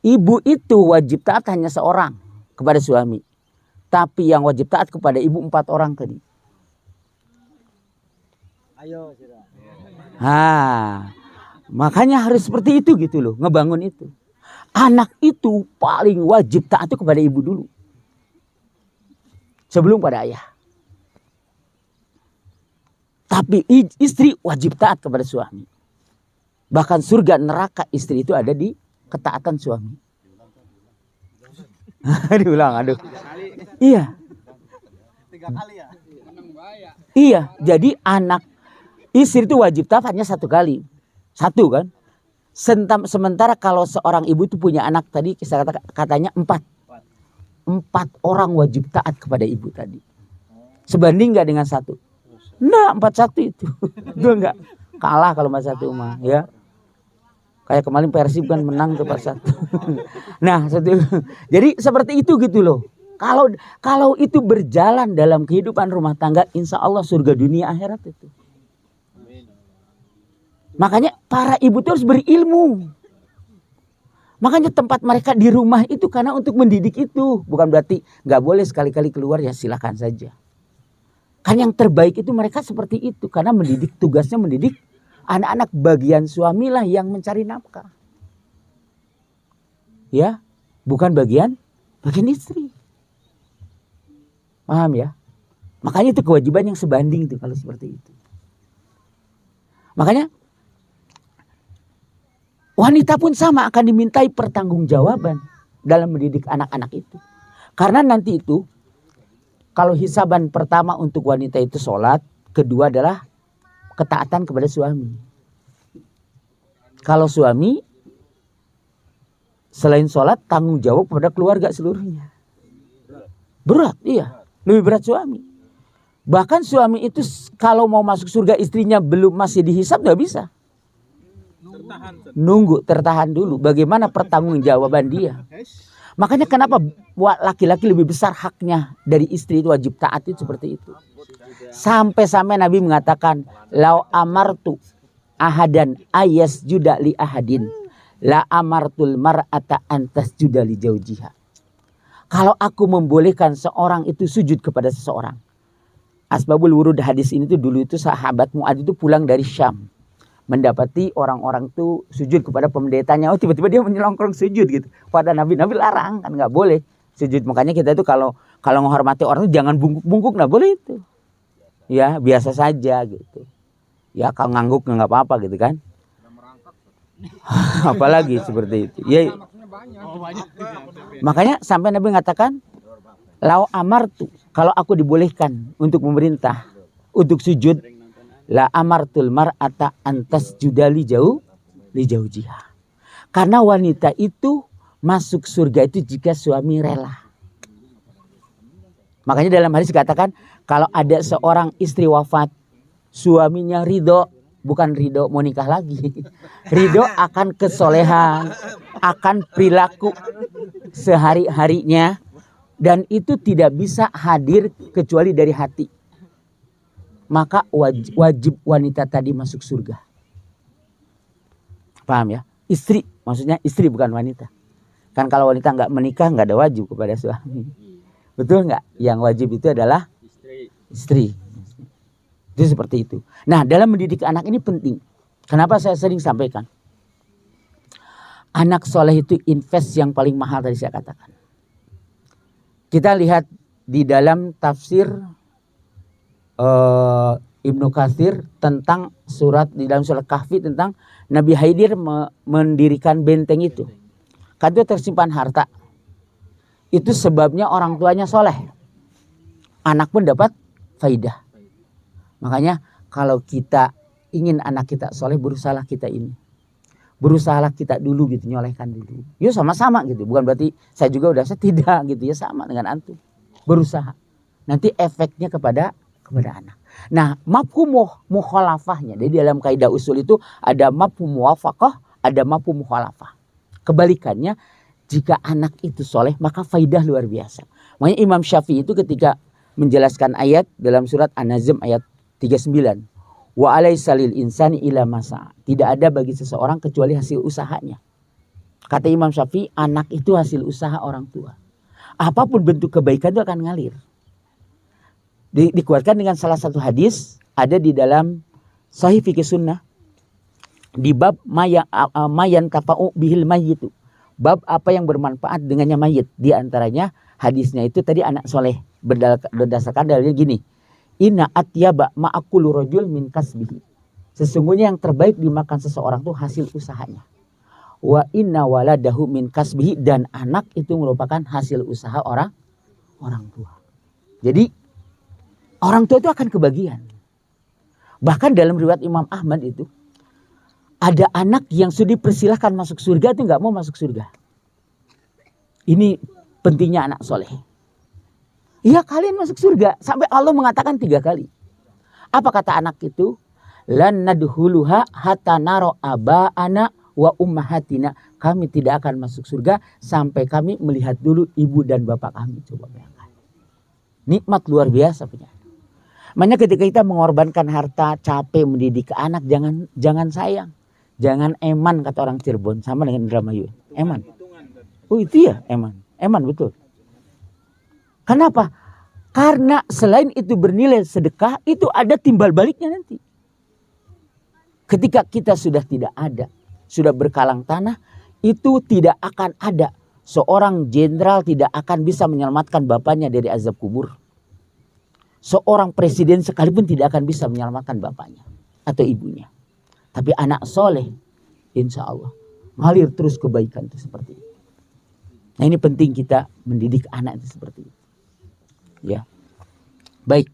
Ibu itu wajib taat hanya seorang kepada suami. Tapi yang wajib taat kepada ibu 4 orang tadi. Ayo, makanya harus seperti itu gitu loh, ngebangun itu. Anak itu paling wajib taat kepada ibu dulu. Sebelum pada ayah. Tapi istri wajib taat kepada suami. Bahkan surga neraka istri itu ada di ketaatan suami. Diulang, aduh. Iya. 3 kali ya. Iya, jadi anak istri itu wajib taat hanya 1 kali. 1 kan? Sementara kalau seorang ibu itu punya anak tadi katanya 4. 4 orang wajib taat kepada ibu tadi. Sebanding nggak dengan 1? Nah, 4-1 itu. Itu enggak kalah kalau mas 1 mah ya. Kayak kemarin Persib kan menang tuh pas 1. Nah, jadi seperti itu gitu loh. Kalau itu berjalan dalam kehidupan rumah tangga, insya Allah surga dunia akhirat itu. Makanya para ibu itu harus berilmu. Makanya tempat mereka di rumah itu karena untuk mendidik itu. Bukan berarti nggak boleh sekali-kali keluar, ya silakan saja. Kan yang terbaik itu mereka seperti itu. Karena mendidik, tugasnya mendidik anak-anak, bagian suamilah yang mencari nafkah. Ya, bukan bagian istri. Paham ya? Makanya itu kewajiban yang sebanding itu kalau seperti itu. Makanya wanita pun sama akan dimintai pertanggungjawaban dalam mendidik anak-anak itu. Karena nanti itu kalau hisaban pertama untuk wanita itu sholat, kedua adalah ketaatan kepada suami. Kalau suami selain sholat tanggung jawab kepada keluarga seluruhnya. Berat, iya. Lebih berat suami. Bahkan suami itu kalau mau masuk surga istrinya masih dihisab nggak bisa. Nunggu, tertahan dulu. Bagaimana pertanggungjawaban dia? Makanya kenapa laki-laki lebih besar haknya dari istri itu, wajib taat itu seperti itu. Sampai-sampai Nabi mengatakan, lau amartu ahadan ayas juda li ahadin la amartul mar'ata antas juda li jaujiha. Kalau aku membolehkan seorang itu sujud kepada seseorang. Asbabul wurud hadis ini tuh dulu itu sahabat Mu'adz itu pulang dari Syam. Mendapati orang-orang itu sujud kepada pendetanya. Oh, tiba-tiba dia menyelongkrong sujud gitu. Pada Nabi larang, kan nggak boleh sujud. Makanya kita itu kalau menghormati orang itu jangan bungkuk-bungkuk, nggak boleh itu. Ya, biasa saja gitu. Ya, kalau ngangguk nggak apa-apa gitu kan. Apalagi seperti itu. Ya. Makanya sampai Nabi mengatakan, lau amartu, kalau aku dibolehkan untuk memerintah untuk sujud, la amartul mar'ata antas judali jauh jiha. Karena wanita itu masuk surga itu jika suami rela. Makanya dalam hadis dikatakan, kalau ada seorang istri wafat, suaminya ridho, bukan ridho mau nikah lagi, ridho akan kesolehan, akan perilaku sehari-harinya, dan itu tidak bisa hadir kecuali dari hati, maka wajib wanita tadi masuk surga. Paham ya? Istri, maksudnya istri bukan wanita. Kan kalau wanita nggak menikah nggak ada wajib kepada suami. Betul nggak? Yang wajib itu adalah istri. Itu seperti itu. Nah, dalam mendidik anak ini penting. Kenapa saya sering sampaikan? Anak soleh itu invest yang paling mahal tadi saya katakan. Kita lihat di dalam tafsir Ibnu Katsir tentang di dalam surat Kahfi tentang Nabi Khidir mendirikan benteng itu. Kan itu tersimpan harta. Itu sebabnya orang tuanya soleh. Anak pun dapat faidah. Makanya kalau kita ingin anak kita soleh, berusahalah kita ini. Berusahalah kita dulu gitu, nyolehkan dulu. Ya sama-sama gitu. Bukan berarti saya juga udah tidak gitu ya, sama dengan antum. Berusaha. Nanti efeknya kepada anak. Nah, mafhum mukhalafahnya. Jadi dalam kaidah usul itu ada mafhum muwafaqah, ada mafhum mukhalafah. Kebalikannya, jika anak itu soleh maka faidah luar biasa. Makanya Imam Syafi'i itu ketika menjelaskan ayat dalam surat An-Najm ayat 39. Wa alaisa lil insani ila masa. Tidak ada bagi seseorang kecuali hasil usahanya. Kata Imam Syafi'i, anak itu hasil usaha orang tua. Apapun bentuk kebaikan itu akan ngalir. Dikuatkan dengan salah satu hadis ada di dalam Sahih Fikih Sunnah di bab mayan tafa'u bihil mayyitu. Bab apa yang bermanfaat dengannya mayit. Di antaranya hadisnya itu tadi anak soleh. Berdasarkan dalilnya gini. Inna atyaba ma'akulu rajul min kasbihi. Sesungguhnya yang terbaik dimakan seseorang itu hasil usahanya. Wa inna waladahu min kasbihi. Dan anak itu merupakan hasil usaha orang tua. Jadi orang tua itu akan kebagian. Bahkan dalam riwayat Imam Ahmad itu ada anak yang sudah dipersilahkan masuk surga itu nggak mau masuk surga. Ini pentingnya anak soleh. Iya, kalian masuk surga. Sampai Allah mengatakan 3 kali. Apa kata anak itu? Lan nadhuluha hatta naro aba'ana wa ummahatina. Kami tidak akan masuk surga sampai kami melihat dulu ibu dan bapak kami. Coba bayangkan. Nikmat luar biasa punya. Makanya ketika kita mengorbankan harta, capek mendidik anak, jangan sayang. Jangan eman kata orang Cirebon, sama dengan Indramayu. Eman. Oh itu ya eman. Eman betul. Kenapa? Karena selain itu bernilai sedekah, itu ada timbal baliknya nanti. Ketika kita sudah tidak ada, sudah berkalang tanah, itu tidak akan ada. Seorang jenderal tidak akan bisa menyelamatkan bapaknya dari azab kubur. Seorang presiden sekalipun tidak akan bisa menyelamatkan bapaknya atau ibunya. Tapi anak soleh, insya Allah, ngalir terus kebaikan itu seperti itu. Nah ini penting kita mendidik anak itu seperti itu. Ya, baik.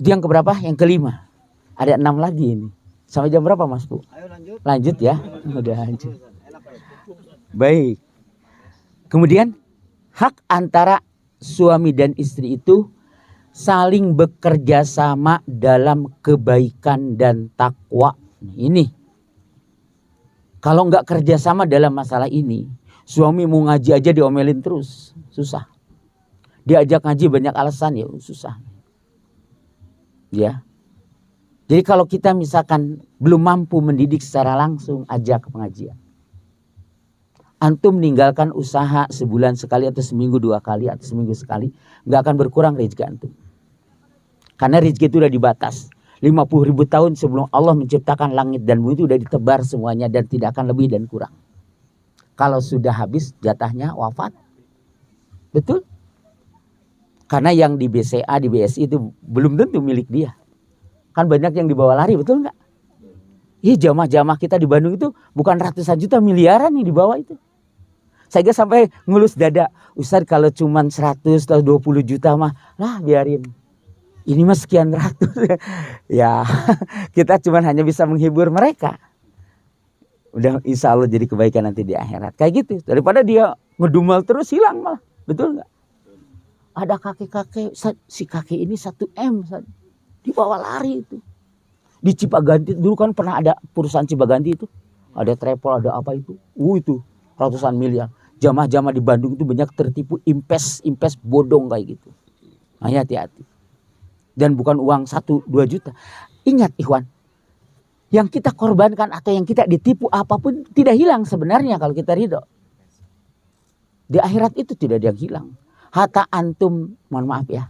Itu yang keberapa? Yang kelima. Ada 6 lagi ini. Sampai jam berapa Mas Bu? Ayo lanjut. Lanjut ya. Udah lanjut. Baik. Kemudian hak antara suami dan istri itu saling bekerja sama dalam kebaikan dan takwa. Ini kalau nggak kerjasama dalam masalah ini, suami mau ngaji aja diomelin terus, susah. Diajak ngaji banyak alasan ya susah. Ya, Jadi kalau kita misalkan belum mampu mendidik secara langsung, ajak ke pengajian. Antum meninggalkan usaha sebulan sekali atau seminggu 2 kali atau seminggu sekali, nggak akan berkurang rezeki antum. Karena rezeki itu udah dibatas. 50.000 tahun sebelum Allah menciptakan langit dan bumi itu udah ditebar semuanya dan tidak akan lebih dan kurang. Kalau sudah habis jatahnya wafat. Betul? Karena yang di BCA, di BSI itu belum tentu milik dia. Kan banyak yang dibawa lari, betul nggak? Iya, jamaah-jamaah kita di Bandung itu bukan ratusan juta, miliaran nih dibawa itu. Saya sampai ngelus dada, Ustaz kalau cuman 100 atau 20 juta mah, lah biarin. Ini mah sekian ratus. Ya, kita cuman hanya bisa menghibur mereka. Udah insya Allah jadi kebaikan nanti di akhirat. Kayak gitu. Daripada dia ngedumel terus hilang malah. Betul nggak? Ada kakek-kakek, si kakek ini 1M. Dibawa lari itu. Di Cipaganti dulu kan pernah ada perusahaan Cipaganti itu. Ada travel, ada apa itu. Itu ratusan miliar. Jamaah-jamaah di Bandung itu banyak tertipu impes bodong kayak gitu. Nah, hati-hati. Dan bukan uang 1-2 juta. Ingat ikhwan, yang kita korbankan atau yang kita ditipu apapun tidak hilang sebenarnya kalau kita ridho. Di akhirat itu tidak ada yang hilang. Hatta antum, mohon maaf ya,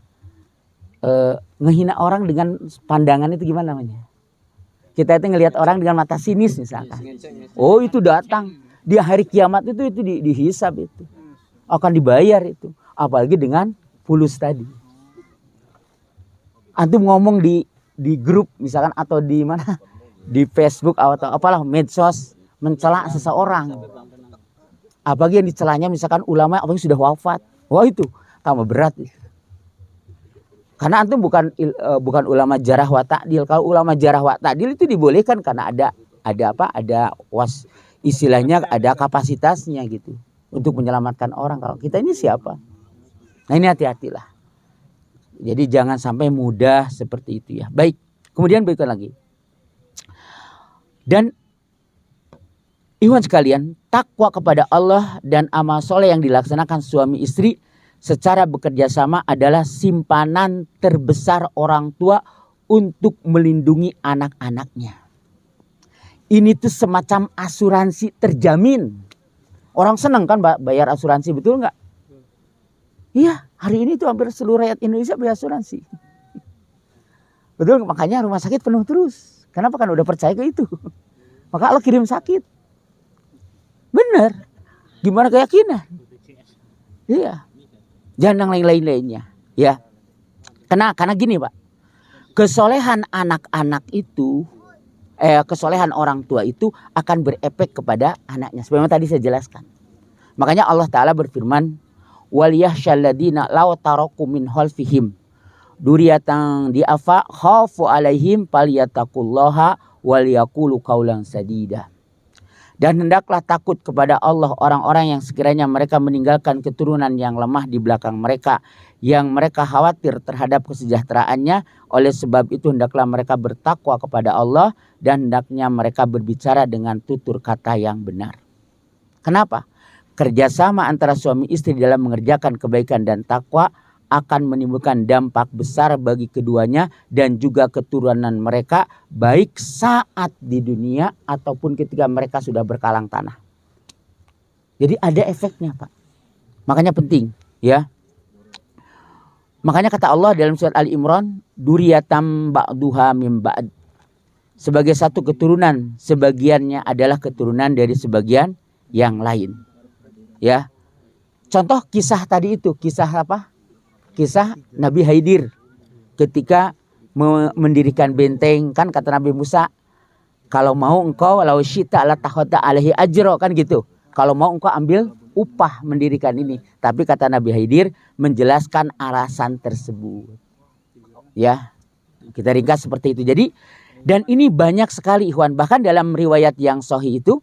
ngehina orang dengan pandangan itu gimana namanya? Kita itu ngelihat orang dengan mata sinis misalkan. Oh itu datang. Di hari kiamat itu dihisab itu. Akan dibayar itu. Apalagi dengan fulus tadi. Antum ngomong di grup misalkan atau di mana? Di Facebook atau apalah medsos mencela seseorang. Apalagi yang dicelanya misalkan ulama apalagi sudah wafat. Wah itu tambah berat. Karena antum bukan ulama jarah wa ta'dil. Kalau ulama jarah wa ta'dil itu dibolehkan karena ada istilahnya ada kapasitasnya gitu untuk menyelamatkan orang. Kalau kita ini siapa? Nah ini hati-hatilah. Jadi jangan sampai mudah seperti itu ya. Baik. Kemudian berikut lagi. Dan ikhwan sekalian, takwa kepada Allah dan amal soleh yang dilaksanakan suami istri secara bekerja sama adalah simpanan terbesar orang tua untuk melindungi anak-anaknya. Ini tuh semacam asuransi terjamin. Orang senang kan bayar asuransi, betul nggak? Iya, hari ini tuh hampir seluruh rakyat Indonesia bayar asuransi. Betul, makanya rumah sakit penuh terus. Kenapa? Kan udah percaya ke itu. Maka Allah kirim sakit. Bener. Gimana keyakinan? Iya. Jangan yang lain-lainnya. Ya. Karena gini Pak. Kesolehan anak-anak itu, kesolehan orang tua itu akan berefek kepada anaknya. Sebagaimana tadi saya jelaskan. Makanya Allah Ta'ala berfirman, وَلْيَحْشَلَّذِينَ لَوْ تَرَكُوا مِنْ خَلْفِهِمْ duriyatan diafa khafu alaihim falyattaqullaha walyaqulu qaulan sadida. Dan hendaklah takut kepada Allah orang-orang yang sekiranya mereka meninggalkan keturunan yang lemah di belakang mereka, yang mereka khawatir terhadap kesejahteraannya. Oleh sebab itu hendaklah mereka bertakwa kepada Allah dan hendaknya mereka berbicara dengan tutur kata yang benar. Kenapa? Kerjasama antara suami istri dalam mengerjakan kebaikan dan takwa akan menimbulkan dampak besar bagi keduanya dan juga keturunan mereka, baik saat di dunia ataupun ketika mereka sudah berkalang tanah. Jadi ada efeknya Pak. Makanya penting ya. Makanya kata Allah dalam surat Ali Imran, duriyatam ba'duha mim ba'd. Sebagai satu keturunan, sebagiannya adalah keturunan dari sebagian yang lain. Ya. Contoh kisah tadi itu, kisah apa? Kisah Nabi Khidir ketika mendirikan benteng, kan kata Nabi Musa, kalau mau engkau law syi'ta la takhadha alaihi ajra, kan gitu. Kalau mau engkau ambil upah mendirikan ini. Tapi kata Nabi Khidir menjelaskan alasan tersebut. Ya. Kita ringkas seperti itu. Jadi dan ini banyak sekali ikhwan, bahkan dalam riwayat yang sahih itu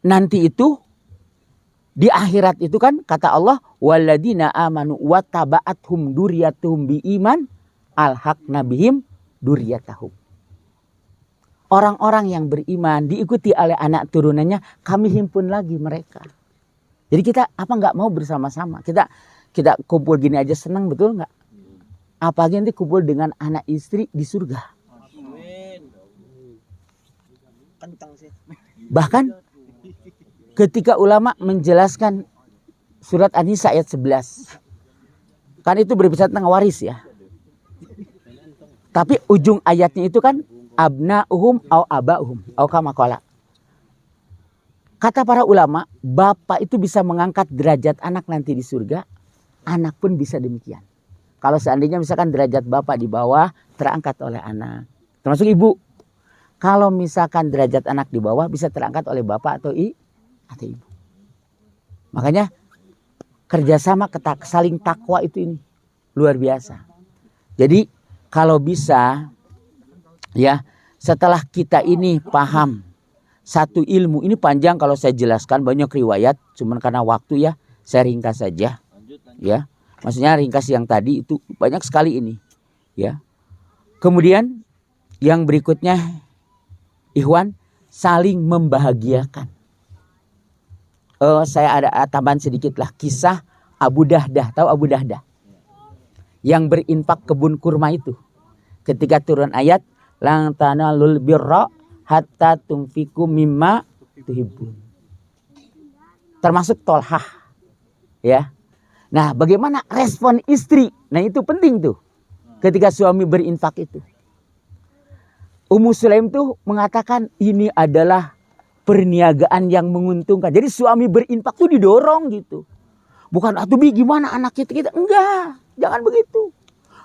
nanti itu di akhirat itu kan kata Allah, waladina amanu wattaba'athum duriyatuhum biiman alhaqna bihim duriyatahum. Orang-orang yang beriman diikuti oleh anak turunannya, kami himpun lagi mereka. Jadi kita apa nggak mau bersama-sama? Kita kumpul gini aja senang, betul nggak? apalagi nanti kumpul dengan anak istri di surga. Bahkan ketika ulama menjelaskan surat An-Nisa ayat 11. Kan itu berbicara tentang waris ya. Tapi ujung ayatnya itu kan abna'uhum au aba'uhum au kama qala. Kata para ulama, bapak itu bisa mengangkat derajat anak nanti di surga, anak pun bisa demikian. Kalau seandainya misalkan derajat bapak di bawah, terangkat oleh anak. Termasuk ibu. Kalau misalkan derajat anak di bawah, bisa terangkat oleh bapak atau ibu. Makanya kerjasama saling takwa itu ini luar biasa. Jadi kalau bisa ya, setelah kita ini paham satu ilmu, ini panjang kalau saya jelaskan, banyak riwayat, cuman karena waktu ya saya ringkas saja. Ya, maksudnya ringkas yang tadi itu banyak sekali ini. Ya. Kemudian yang berikutnya, ikhwan, saling membahagiakan. Saya ada tambahan sedikit lah, kisah Abu Dahdah. Tahu Abu Dahdah? Yang berinfak kebun kurma itu. Ketika turun ayat, lan tanalul birra hatta tunfiku mimma tuhibbun. Termasuk Tolhah. Ya. Nah, bagaimana respon istri? Nah, itu penting tuh. Ketika suami berinfak itu. Ummu Sulaim tuh mengatakan ini adalah perniagaan yang menguntungkan. Jadi suami berinfak tuh didorong gitu. Bukan atuh bi gimana anak kita. Enggak, jangan begitu.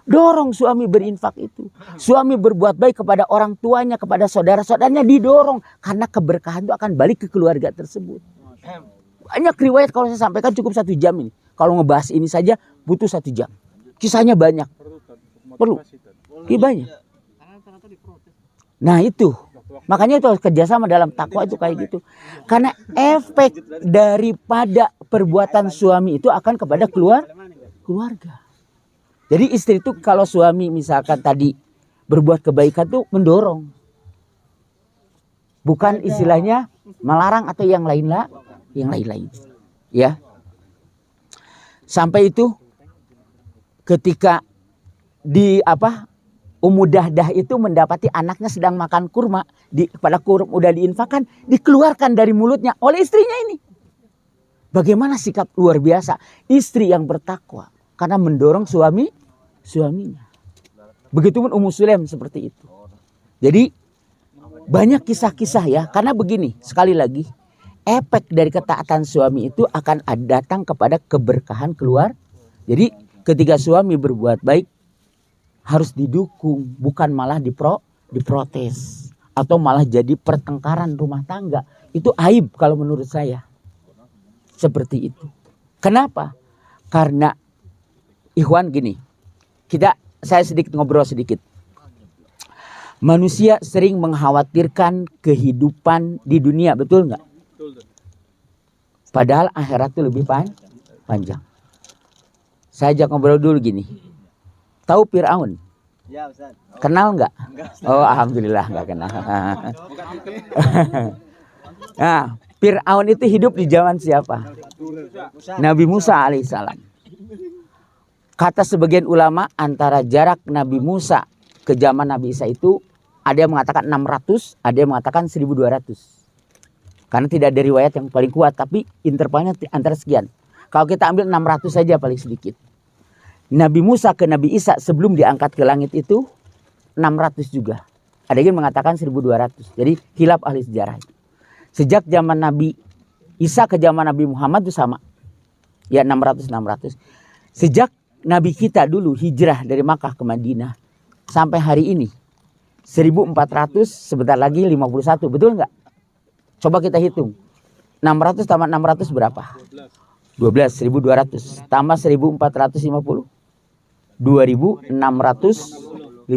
Dorong suami berinfak itu. Suami berbuat baik kepada orang tuanya, kepada saudara-saudaranya didorong. Karena keberkahan itu akan balik ke keluarga tersebut. Banyak riwayat kalau saya sampaikan cukup 1 jam ini. Kalau ngebahas ini saja butuh 1 jam. Kisahnya banyak. Perlu. Iya banyak. Nah itu. Makanya itu kerjasama dalam takwa itu kayak gitu. Karena efek daripada perbuatan suami itu akan kepada keluarga. Jadi istri itu kalau suami misalkan tadi berbuat kebaikan tuh mendorong. Bukan istilahnya melarang atau yang lain-lain. Ya. Sampai itu ketika Ummu Dahdah itu mendapati anaknya sedang makan kurma, pada kurma udah diinfakkan, dikeluarkan dari mulutnya oleh istrinya ini. Bagaimana sikap luar biasa istri yang bertakwa karena mendorong suaminya. Begitupun Ummu Sulaim seperti itu. Jadi banyak kisah-kisah ya, karena begini, sekali lagi efek dari ketaatan suami itu akan datang kepada keberkahan keluar. Jadi ketika suami berbuat baik harus didukung, bukan malah diprotes atau malah jadi pertengkaran rumah tangga. Itu aib kalau menurut saya. Seperti itu. Kenapa? Karena ikhwan gini. Saya sedikit ngobrol sedikit. Manusia sering mengkhawatirkan kehidupan di dunia, betul nggak? Padahal akhirat itu lebih panjang. Saya ajak ngobrol dulu gini. Tahu Fir'aun? Ya, Ustaz. Kenal nggak? Oh, alhamdulillah nggak kenal. Nah, Fir'aun itu hidup di zaman siapa? Nabi Musa alaihissalam. Kata sebagian ulama, antara jarak Nabi Musa ke zaman Nabi Isa itu ada yang mengatakan 600, ada yang mengatakan 1200. Karena tidak ada riwayat yang paling kuat, tapi intervalnya antara sekian. Kalau kita ambil 600 saja paling sedikit. Nabi Musa ke Nabi Isa sebelum diangkat ke langit itu 600 juga. Ada yang mengatakan 1200. Jadi khilaf ahli sejarah. Sejak zaman Nabi Isa ke zaman Nabi Muhammad itu sama. Ya 600. Sejak Nabi kita dulu hijrah dari Makkah ke Madinah sampai hari ini 1400, sebentar lagi 51, betul nggak? Coba kita hitung. 600 tambah 600 berapa? 12, 1200 tambah 1450. 2650.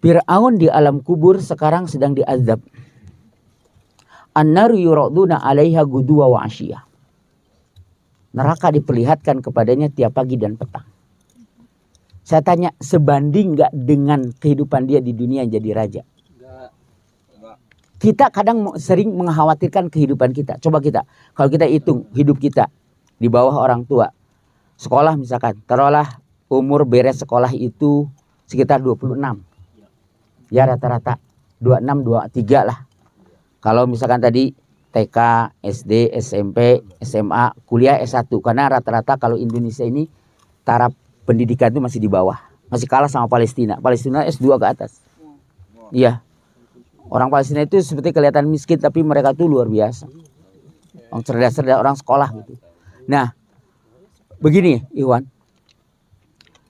Fir'aun di alam kubur sekarang sedang diazab. An-naru yuraduna 'alaiha guduwa wa 'ashiyah. Neraka diperlihatkan kepadanya tiap pagi dan petang. Saya tanya, sebanding nggak dengan kehidupan dia di dunia jadi raja? Kita kadang sering mengkhawatirkan kehidupan kita. Coba kalau kita hitung hidup kita di bawah orang tua. Sekolah misalkan, taruhlah umur beres sekolah itu sekitar 26. Ya rata-rata 26, 23 lah. Kalau misalkan tadi TK, SD, SMP, SMA, kuliah S1. Karena rata-rata kalau Indonesia ini taraf pendidikan itu masih di bawah. Masih kalah sama Palestina. Palestina S2 ke atas. Iya. Orang Palestina itu seperti kelihatan miskin tapi mereka tuh luar biasa. Orang cerdas-cerdas, orang sekolah gitu. Nah, begini Iwan.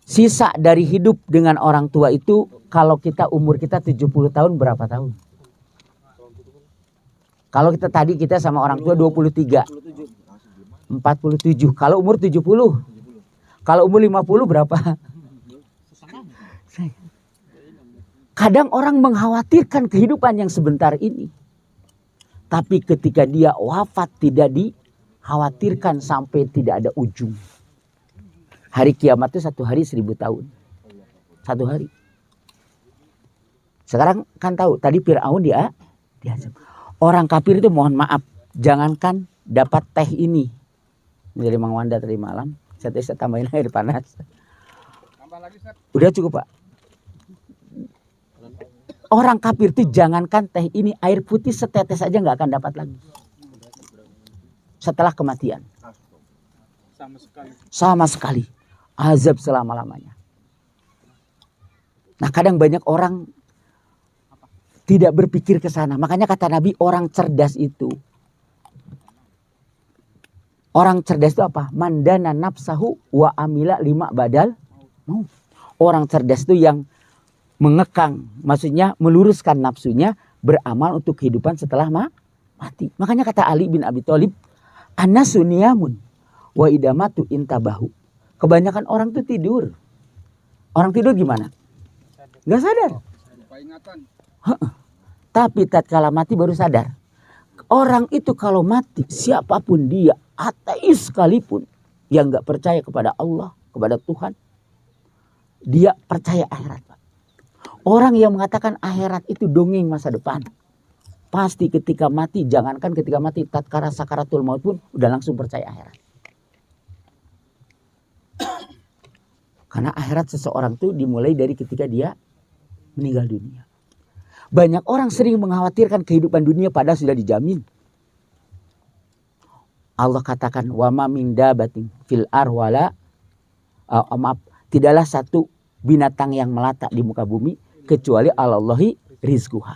Sisa dari hidup dengan orang tua itu kalau kita umur kita 70 tahun berapa tahun? Kalau kita sama orang tua 23. 47. Kalau umur 70. Kalau umur 50 berapa? Kadang orang mengkhawatirkan kehidupan yang sebentar ini. Tapi ketika dia wafat tidak dikhawatirkan sampai tidak ada ujung. Hari kiamat itu 1 hari 1000 tahun. 1 hari. Sekarang kan tahu tadi Fir'aun diazab. Orang kafir itu mohon maaf. Jangankan dapat teh ini. Dari Mang Wanda tadi malam. Saya tambahin air panas. Udah cukup Pak. Orang kafir itu jangankan teh ini, air putih setetes aja nggak akan dapat lagi. Setelah kematian. Sama sekali. Azab selama-lamanya. Nah kadang banyak orang tidak berpikir ke sana. Makanya kata Nabi orang cerdas itu. Orang cerdas itu apa? Mandana nafsahu wa amila lima badal. Orang cerdas itu yang mengekang, maksudnya meluruskan nafsunya, beramal untuk kehidupan setelah mati. Makanya kata Ali bin Abi Thalib, "Annasu niyamun wa idamatu intabahu." Kebanyakan orang tuh tidur. Orang tidur gimana? Gak sadar. Tapi tatkala mati baru sadar. Orang itu kalau mati, siapapun dia, ateis sekalipun, yang gak percaya kepada Allah, kepada Tuhan, dia percaya akhirat. Orang yang mengatakan akhirat itu dongeng masa depan, pasti ketika mati, jangankan ketika mati, tatkala sakaratul maut pun udah langsung percaya akhirat. Karena akhirat seseorang itu dimulai dari ketika dia meninggal dunia. Banyak orang sering mengkhawatirkan kehidupan dunia padahal sudah dijamin. Allah katakan wa ma min dabatin fil arwala tidaklah satu binatang yang melata di muka bumi kecuali Allahi rizquha.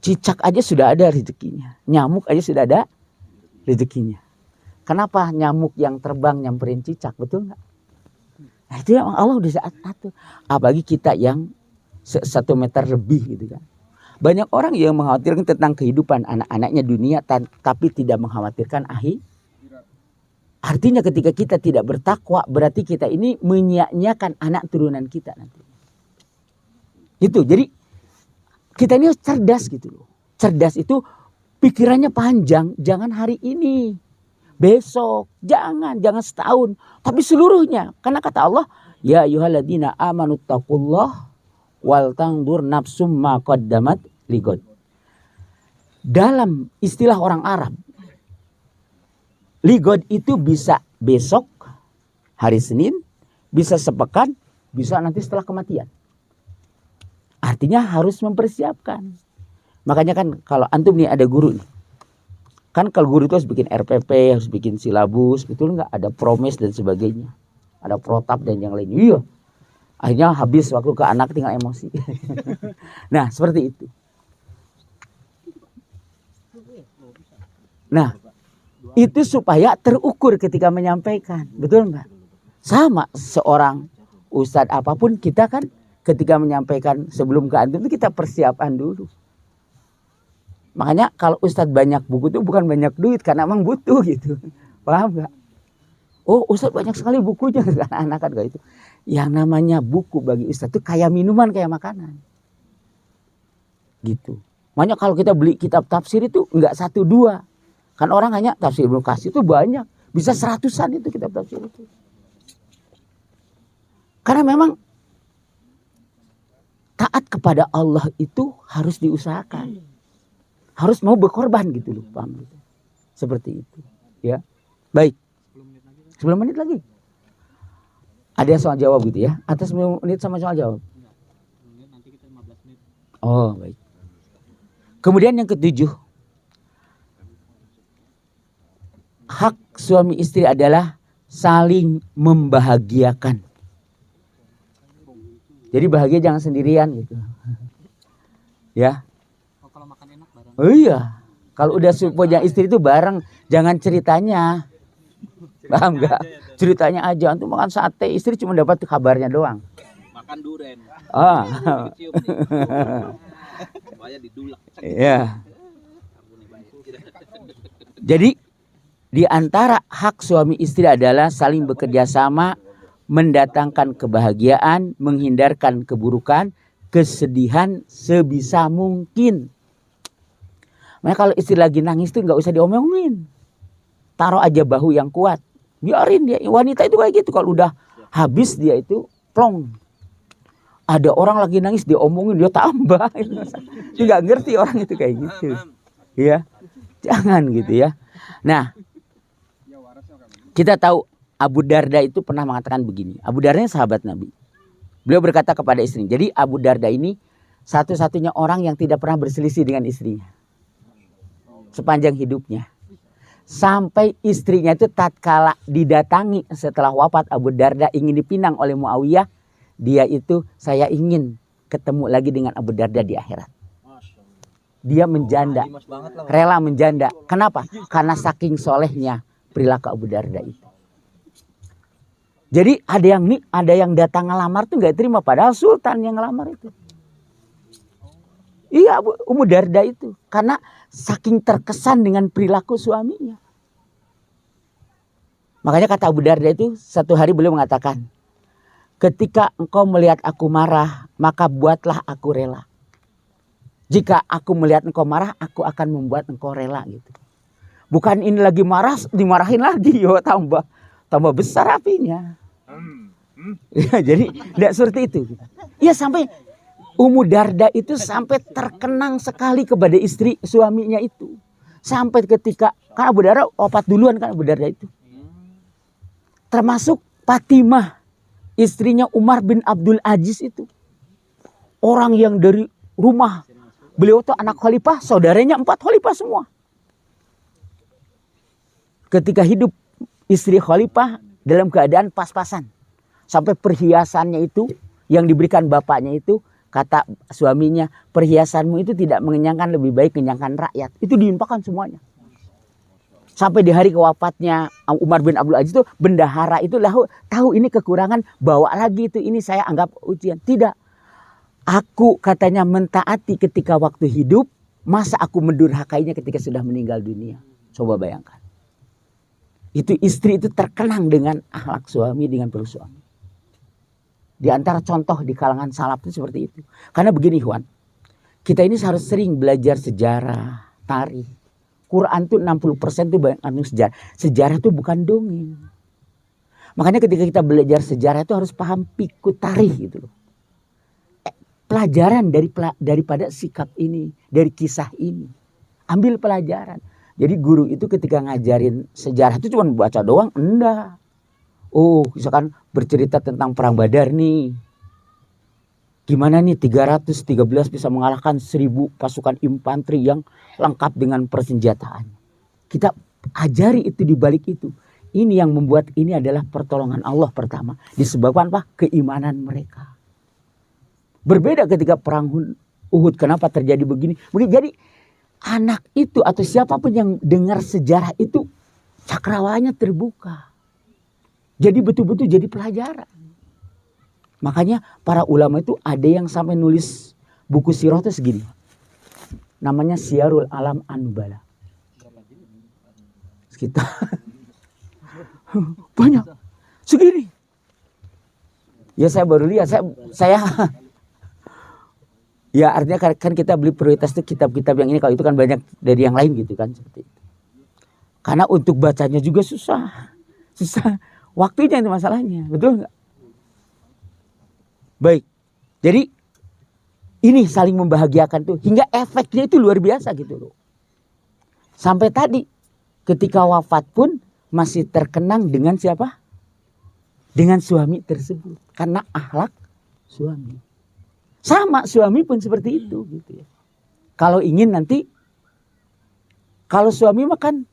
Cicak aja sudah ada rezekinya. Nyamuk aja sudah ada rezekinya. Kenapa nyamuk yang terbang nyamperin cicak, betul nggak? Nah, itu yang Allah udah saat atur. Apalagi kita yang 1 meter lebih gitu kan. Banyak orang yang mengkhawatirkan tentang kehidupan anak-anaknya dunia tapi tidak mengkhawatirkan akhir. Artinya ketika kita tidak bertakwa berarti kita ini menyia-nyiakan anak turunan kita nanti. Gitu. Jadi kita ini cerdas gitu loh. Cerdas itu pikirannya panjang, jangan hari ini, besok, jangan setahun, tapi seluruhnya. Karena kata Allah, ya ayyuhalladzina amanu taqullah wal tandur nafsum ma qaddamat ligod. Dalam istilah orang Arab, ligod itu bisa besok, hari Senin, bisa sepekan, bisa nanti setelah kematian. Artinya harus mempersiapkan. Makanya kan kalau antum nih ada guru nih. Kan kalau guru itu harus bikin RPP, harus bikin silabus, betul nggak? Ada promes dan sebagainya. Ada protap dan yang lain. Iya. Akhirnya habis waktu ke anak tinggal emosi. Nah seperti itu. Nah itu supaya terukur ketika menyampaikan. Betul nggak? Sama seorang ustadz apapun kita kan ketika menyampaikan sebelum ke antum itu kita persiapan dulu. Makanya kalau ustadz banyak buku itu bukan banyak duit karena emang butuh gitu. Paham nggak? Oh ustadz banyak sekali bukunya karena anak kan gak itu. Yang namanya buku bagi ustadz itu kayak minuman kayak makanan. Gitu. Makanya kalau kita beli kitab tafsir itu nggak 1, 2. Kan orang hanya tafsir Ibnu Katsir itu banyak. Bisa 100-an itu kitab tafsir itu. Karena memang taat kepada Allah itu harus diusahakan. Harus mau berkorban gitu loh, paham gitu. Seperti itu, ya. Baik. 10 menit lagi. Ada soal jawab gitu ya? Atas 10 menit sama soal jawab. Nanti kita 15 menit. Oh, baik. Kemudian yang ketujuh, hak suami istri adalah saling membahagiakan. Jadi bahagia jangan sendirian gitu. Ya. Oh, kalau makan enak bareng. Oh iya. Kalau udah punya istri itu bareng, jangan ceritanya. Paham nggak? Ceritanya aja. Antum makan sate, istri cuma dapat kabarnya doang. Makan duren. Ah. Cium nih. Supaya didulak. Iya. Jadi di antara hak suami istri adalah saling bekerja sama, mendatangkan kebahagiaan, menghindarkan keburukan, kesedihan sebisa mungkin. Makanya kalau istri lagi nangis tuh nggak usah diomongin. Taruh aja bahu yang kuat. Biarin dia. Wanita itu kayak gitu. Kalau udah habis dia itu plong. Ada orang lagi nangis dia omongin dia tambah. Dia nggak ngerti orang itu kayak gitu. Ya, jangan gitu ya. Nah, kita tahu Abu Darda itu pernah mengatakan begini. Abu Darda sahabat Nabi. Beliau berkata kepada istrinya. Jadi Abu Darda ini satu-satunya orang yang tidak pernah berselisih dengan istrinya sepanjang hidupnya. Sampai istrinya itu tatkala didatangi setelah wafat Abu Darda ingin dipinang oleh Muawiyah, dia itu saya ingin ketemu lagi dengan Abu Darda di akhirat. Dia menjanda, rela menjanda. Kenapa? Karena saking solehnya perilaku Abu Darda itu. Jadi ada yang datang ngelamar tuh nggak terima, padahal sultan yang ngelamar itu. Iya, Abu Darda itu karena saking terkesan dengan perilaku suaminya. Makanya kata Abu Darda itu satu hari beliau mengatakan, ketika engkau melihat aku marah, maka buatlah aku rela. Jika aku melihat engkau marah, aku akan membuat engkau rela gitu. Bukan ini lagi marah, dimarahin lagi, yo tambah besar apinya. Ya, jadi tidak seperti itu. Ya sampai Ummu Darda itu sampai terkenang sekali kepada istri suaminya itu. Sampai ketika kan Abu Darda wafat duluan kan Abu Darda itu. Termasuk Fatimah, istrinya Umar bin Abdul Aziz itu. Orang yang dari rumah beliau tuh anak khalifah, saudaranya 4 khalifah semua. Ketika hidup istri khalifah dalam keadaan pas-pasan. Sampai perhiasannya itu yang diberikan bapaknya itu, kata suaminya, perhiasanmu itu tidak mengenyangkan, lebih baik kenyangkan rakyat. Itu diinfakkan semuanya. Sampai di hari kewafatnya Umar bin Abdul Aziz itu, bendahara itu tahu ini kekurangan, bawa lagi itu, ini saya anggap ujian. Tidak. Aku katanya mentaati ketika waktu hidup, masa aku mendurhakainya ketika sudah meninggal dunia. Coba bayangkan. Itu istri itu terkenang dengan akhlak suami, dengan perlu suami. Di antara contoh di kalangan salaf itu seperti itu. Karena begini Huan, kita ini harus sering belajar sejarah, tarikh. Quran tuh 60% tuh banyak sejarah. Sejarah itu bukan dongeng. Makanya ketika kita belajar sejarah itu harus paham pikut tarikh gitu loh. Pelajaran daripada sikap ini, dari kisah ini. Ambil pelajaran. Jadi guru itu ketika ngajarin sejarah itu cuma baca doang, enggak. Oh, misalkan bercerita tentang perang Badar nih. Gimana nih 313 bisa mengalahkan 1000 pasukan infanteri yang lengkap dengan persenjataan. Kita ajari itu di balik itu. Ini yang membuat ini adalah pertolongan Allah pertama. Disebabkan apa? Keimanan mereka. Berbeda ketika perang Uhud. Kenapa terjadi begini? Jadi anak itu atau siapapun yang dengar sejarah itu cakrawanya terbuka. Jadi betul-betul jadi pelajaran. Makanya para ulama itu ada yang sampai nulis buku sirah itu segini. Namanya Syiarul Alam An-Nubala. Sekitar banyak. Segini. Ya saya baru lihat. Saya ya artinya kan kita beli prioritas itu kitab-kitab yang ini. Kalau itu kan banyak dari yang lain gitu kan. Seperti itu. Karena untuk bacanya juga susah. Waktunya itu masalahnya. Betul nggak? Baik. Jadi ini saling membahagiakan tuh. Hingga efeknya itu luar biasa gitu loh. Sampai tadi ketika wafat pun masih terkenang dengan siapa? Dengan suami tersebut. Karena akhlak suami. Sama suami pun seperti itu gitu ya. Kalau ingin nanti, kalau suami makan,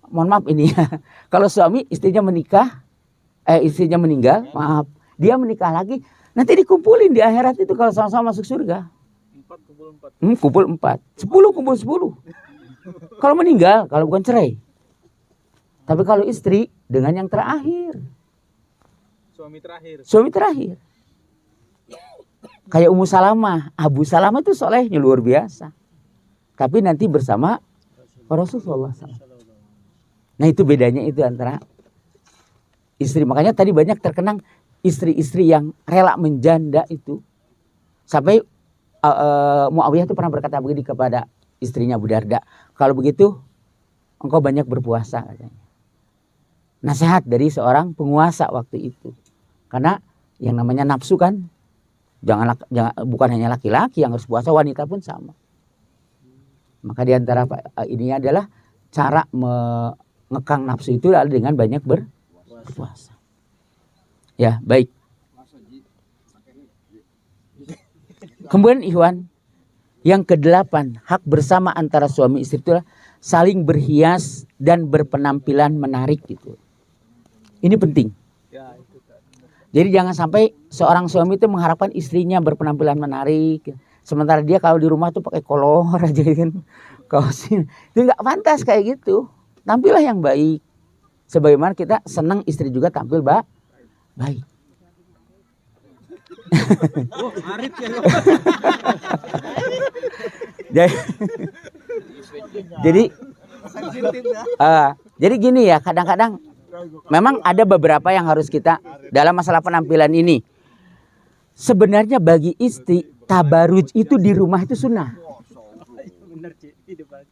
mohon maaf ini ya. Kalau suami istrinya meninggal, maaf, dia menikah lagi, nanti dikumpulin di akhirat itu kalau sama-sama masuk surga. 4 kumpul 4. Kumpul 4, 10 kumpul 10. Kalau meninggal, kalau bukan cerai. Tapi kalau istri dengan yang terakhir. Suami terakhir. Kayak Ummu Salamah, Abu Salamah itu solehnya luar biasa. Tapi nanti bersama Rasulullah SAW. Nah itu bedanya itu antara istri. Makanya tadi banyak terkenang istri-istri yang rela menjanda itu. Sampai Muawiyah itu pernah berkata begini kepada istrinya Abu Darda. Kalau begitu engkau banyak berpuasa katanya. Nasihat dari seorang penguasa waktu itu. Karena yang namanya nafsu kan jangan bukan hanya laki-laki yang harus puasa, wanita pun sama. Maka diantara ini adalah cara mengekang nafsu itu adalah dengan banyak berpuasa. Ya baik. Kemudian Ikhwan, yang ke-8, hak bersama antara suami istri itu saling berhias dan berpenampilan menarik gitu. Ini penting. Jadi jangan sampai seorang suami itu mengharapkan istrinya berpenampilan menarik, sementara dia kalau di rumah tuh pakai kolor aja kan, kaosnya. Itu nggak pantas kayak gitu. Tampillah yang baik. Sebagaimana kita senang istri juga tampil baik. Jadi gini ya, kadang-kadang memang ada beberapa yang harus kita dalam masalah penampilan ini. Sebenarnya bagi istri tabaruj itu di rumah itu sunnah.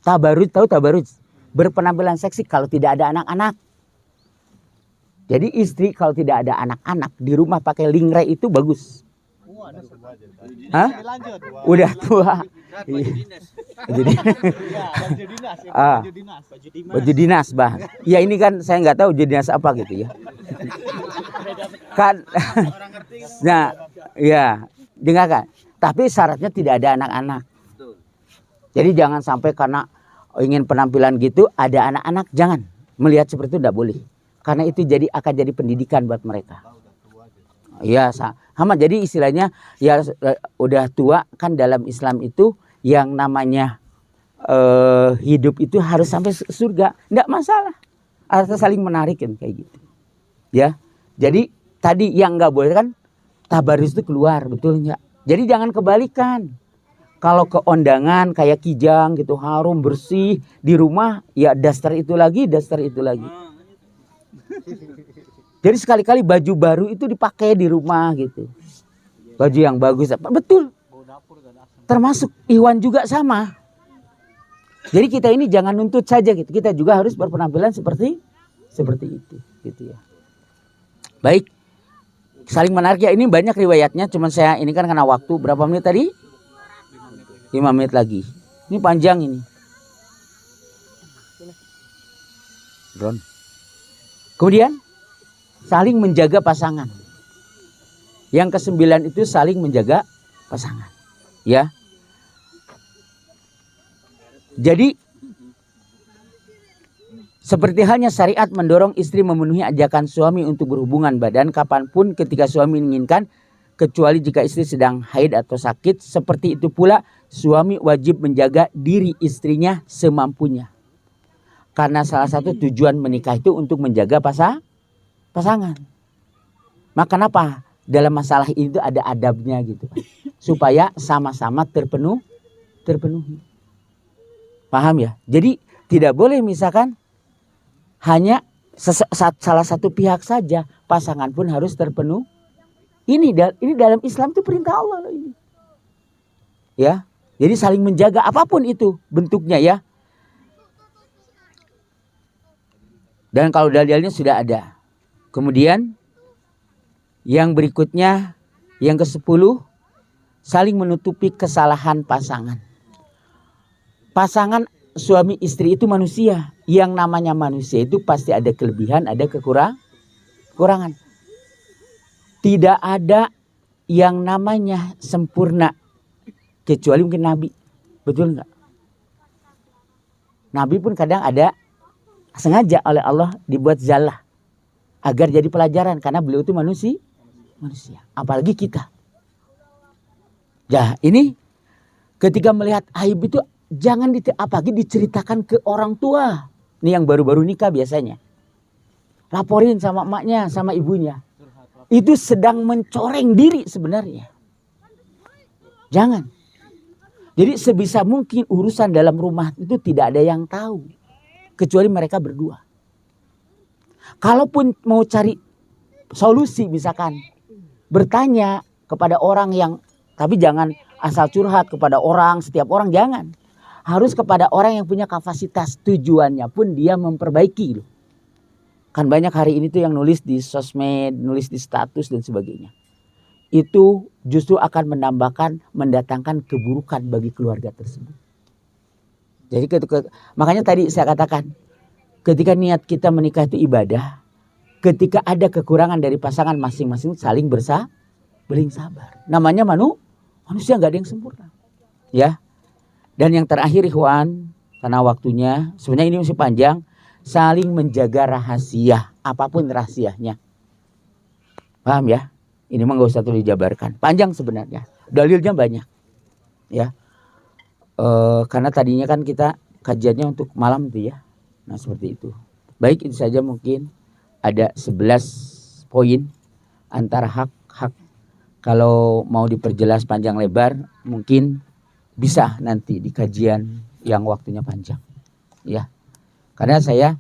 Tabaruj, tahu tabaruj? Berpenampilan seksi kalau tidak ada anak-anak. Jadi istri kalau tidak ada anak-anak di rumah pakai lingrai itu bagus. Hah? Udah tua. Baju dinas, bah. Ya ini kan saya nggak tahu baju dinas apa gitu ya. Kan. Nah, ya, dengarkan. Tapi syaratnya tidak ada anak-anak. Jadi jangan sampai karena ingin penampilan gitu ada anak-anak, jangan melihat seperti itu, tidak boleh. Karena itu akan jadi pendidikan buat mereka. Ya, sama. Jadi istilahnya ya udah tua kan dalam Islam itu yang namanya hidup itu harus sampai surga, enggak masalah. Harus saling menarik kan kayak gitu. Ya. Jadi tadi yang enggak boleh kan tabarus itu keluar, betul enggak? Jadi jangan kebalikan. Kalau ke ondangan kayak kijang gitu harum bersih, di rumah ya daster itu lagi. Jadi sekali-kali baju baru itu dipakai di rumah gitu. Baju yang bagus. Betul. Termasuk Iwan juga sama. Jadi kita ini jangan nuntut saja gitu. Kita juga harus berpenampilan seperti itu gitu ya. Baik. Saling menarik ya, ini banyak riwayatnya, cuman saya ini kan karena waktu. Berapa menit tadi? 5 menit lagi. Ini panjang ini. Drone. Kemudian saling menjaga pasangan. Yang ke-9 itu saling menjaga pasangan. Ya. Jadi seperti halnya syariat mendorong istri memenuhi ajakan suami untuk berhubungan badan kapanpun ketika suami menginginkan, kecuali jika istri sedang haid atau sakit. Seperti itu pula suami wajib menjaga diri istrinya semampunya. Karena salah satu tujuan menikah itu untuk menjaga pasangan. Maka kenapa dalam masalah itu ada adabnya gitu, supaya sama-sama terpenuhi. Paham ya? Jadi tidak boleh misalkan hanya salah satu pihak saja, pasangan pun harus terpenuhi. Ini dalam Islam itu perintah Allah loh ini. Ya, jadi saling menjaga apapun itu bentuknya ya. Dan kalau dalilnya sudah ada. Kemudian yang berikutnya, yang ke-10, saling menutupi kesalahan pasangan. Pasangan suami istri itu manusia. Yang namanya manusia itu pasti ada kelebihan, ada kekurangan. Tidak ada yang namanya sempurna kecuali mungkin Nabi. Betul nggak? Nabi pun kadang ada sengaja oleh Allah dibuat zallah agar jadi pelajaran karena beliau itu manusia. Apalagi kita. Ya, ini ketika melihat aib itu jangan apalagi diceritakan ke orang tua. Ini yang baru-baru nikah biasanya. Laporin sama emaknya, sama ibunya. Itu sedang mencoreng diri sebenarnya. Jangan. Jadi sebisa mungkin urusan dalam rumah itu tidak ada yang tahu. Kecuali mereka berdua. Kalaupun mau cari solusi misalkan. Bertanya kepada orang yang, tapi jangan asal curhat kepada orang, setiap orang jangan. Harus kepada orang yang punya kapasitas. Tujuannya pun dia memperbaiki loh. Kan banyak hari ini tuh yang nulis di sosmed, nulis di status dan sebagainya. Itu justru akan mendatangkan keburukan bagi keluarga tersebut. Jadi makanya tadi saya katakan, ketika niat kita menikah itu ibadah, ketika ada kekurangan dari pasangan masing-masing saling sabar. Namanya manusia nggak ada yang sempurna. Ya. Dan yang terakhir ikhwan, karena waktunya sebenarnya ini masih panjang, saling menjaga rahasia, apapun rahasianya. Paham ya? Ini mah gak usah terlalu dijabarkan. Panjang sebenarnya. Dalilnya banyak. Ya. Karena tadinya kan kita kajiannya untuk malam tuh ya. Nah seperti itu. Baik, itu saja mungkin ada 11 poin antara hak-hak. Kalau mau diperjelas panjang lebar mungkin bisa nanti di kajian yang waktunya panjang. Ya. Karena saya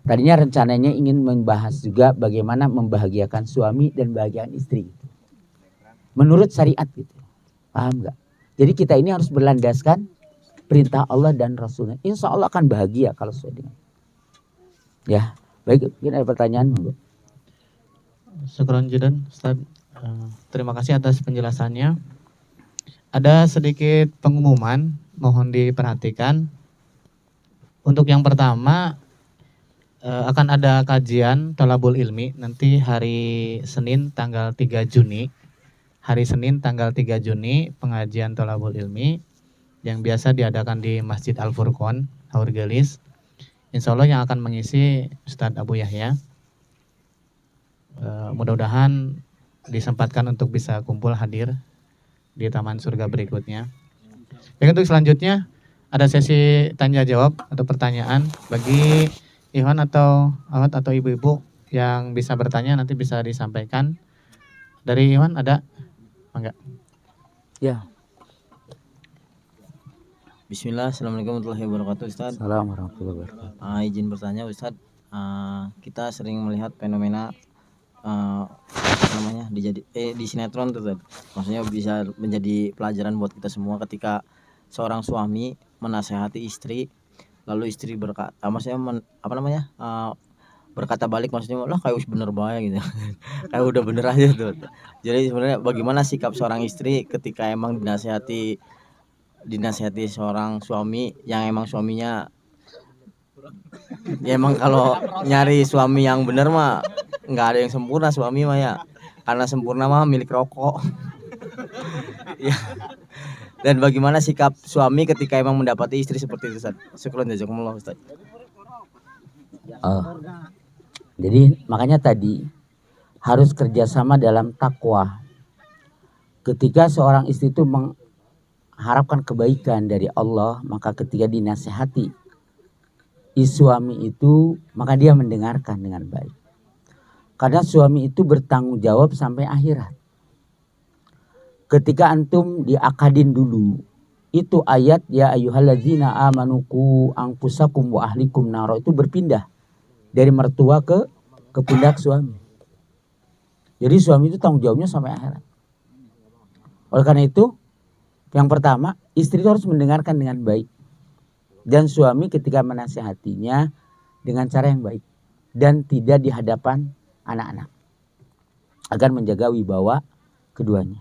tadinya rencananya ingin membahas juga bagaimana membahagiakan suami dan bahagian istri. Menurut syariat gitu. Paham gak? Jadi kita ini harus berlandaskan perintah Allah dan Rasulnya. Insya Allah akan bahagia kalau sesuai dengan. Ya, baik. Mungkin ada pertanyaan? Syukran Judan, Ustaz. Terima kasih atas penjelasannya. Ada sedikit pengumuman, mohon diperhatikan. Untuk yang pertama, akan ada kajian Thalabul Ilmi nanti hari Senin tanggal 3 Juni. Hari Senin tanggal 3 Juni pengajian Thalabul Ilmi yang biasa diadakan di Masjid Al-Furqon, Haur Gelis. Insya Allah yang akan mengisi Ustadz Abu Yahya. Mudah-mudahan disempatkan untuk bisa kumpul hadir di Taman Surga berikutnya. Baik, untuk selanjutnya ada sesi tanya jawab atau pertanyaan bagi Ikhwan atau Ahwat atau ibu-ibu yang bisa bertanya nanti bisa disampaikan. Dari Ikhwan ada? Enggak? Ya. Bismillah, Assalamualaikum warahmatullahi wabarakatuh, Ustaz. Assalamualaikum warahmatullahi wabarakatuh. Izin bertanya, Ustaz. Kita sering melihat fenomena di sinetron tuh, Ustaz. Maksudnya bisa menjadi pelajaran buat kita semua ketika seorang suami menasehati istri, lalu istri berkata, berkata balik, maksudnya lah kayak bener baik gitu. Kayak udah bener aja tuh. Jadi sebenarnya bagaimana sikap seorang istri ketika emang dinasehati seorang suami yang emang suaminya ya emang kalau nyari suami yang bener mah nggak ada yang sempurna suami mah ya, karena sempurna mah milik rokok. Ya. Dan bagaimana sikap suami ketika emang mendapati istri seperti itu, Ustaz? Syukran jazakumullah, Ustaz. Jadi makanya tadi harus kerjasama dalam takwa. Ketika seorang istri itu mengharapkan kebaikan dari Allah, maka ketika dinasehati suami itu, maka dia mendengarkan dengan baik. Karena suami itu bertanggung jawab sampai akhirat. Ketika antum diakadin dulu, itu ayat ya ayyuhalladzina amanuku anfusakum wa ahlikum naro itu berpindah dari mertua ke pundak suami. Jadi suami itu tanggung jawabnya sampai akhirat. Oleh karena itu, yang pertama, istri itu harus mendengarkan dengan baik. Dan suami ketika menasihatinya dengan cara yang baik. Dan tidak di hadapan anak-anak. Agar menjaga wibawa keduanya.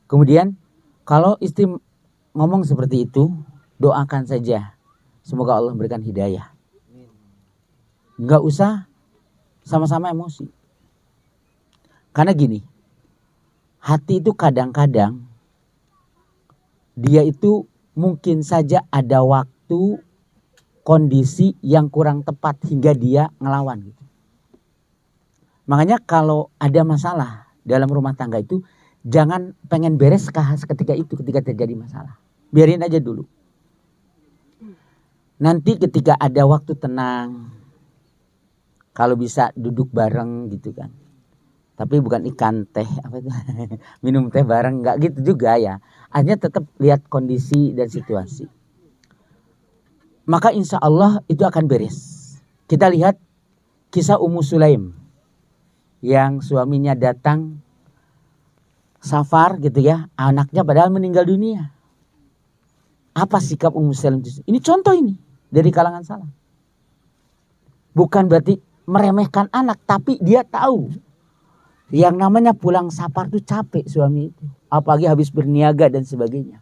Kemudian, kalau istri ngomong seperti itu, doakan saja. Semoga Allah memberikan hidayah. Nggak usah sama-sama emosi. Karena gini, hati itu kadang-kadang dia itu mungkin saja ada waktu, kondisi yang kurang tepat hingga dia ngelawan gitu. Makanya kalau ada masalah dalam rumah tangga itu jangan pengen beres ketika itu, ketika terjadi masalah. Biarin aja dulu. Nanti ketika ada waktu tenang, kalau bisa duduk bareng gitu kan. Tapi bukan ikan teh apa itu minum teh bareng, nggak gitu juga ya. Hanya tetap lihat kondisi dan situasi. Maka insya Allah itu akan beres. Kita lihat kisah Ummu Sulaim yang suaminya datang safar gitu ya, anaknya padahal meninggal dunia. Apa sikap Ummu Sulaim? Ini contoh ini dari kalangan salaf. Bukan berarti meremehkan anak, tapi dia tahu yang namanya pulang safar tuh capek suami itu. Apalagi habis berniaga dan sebagainya.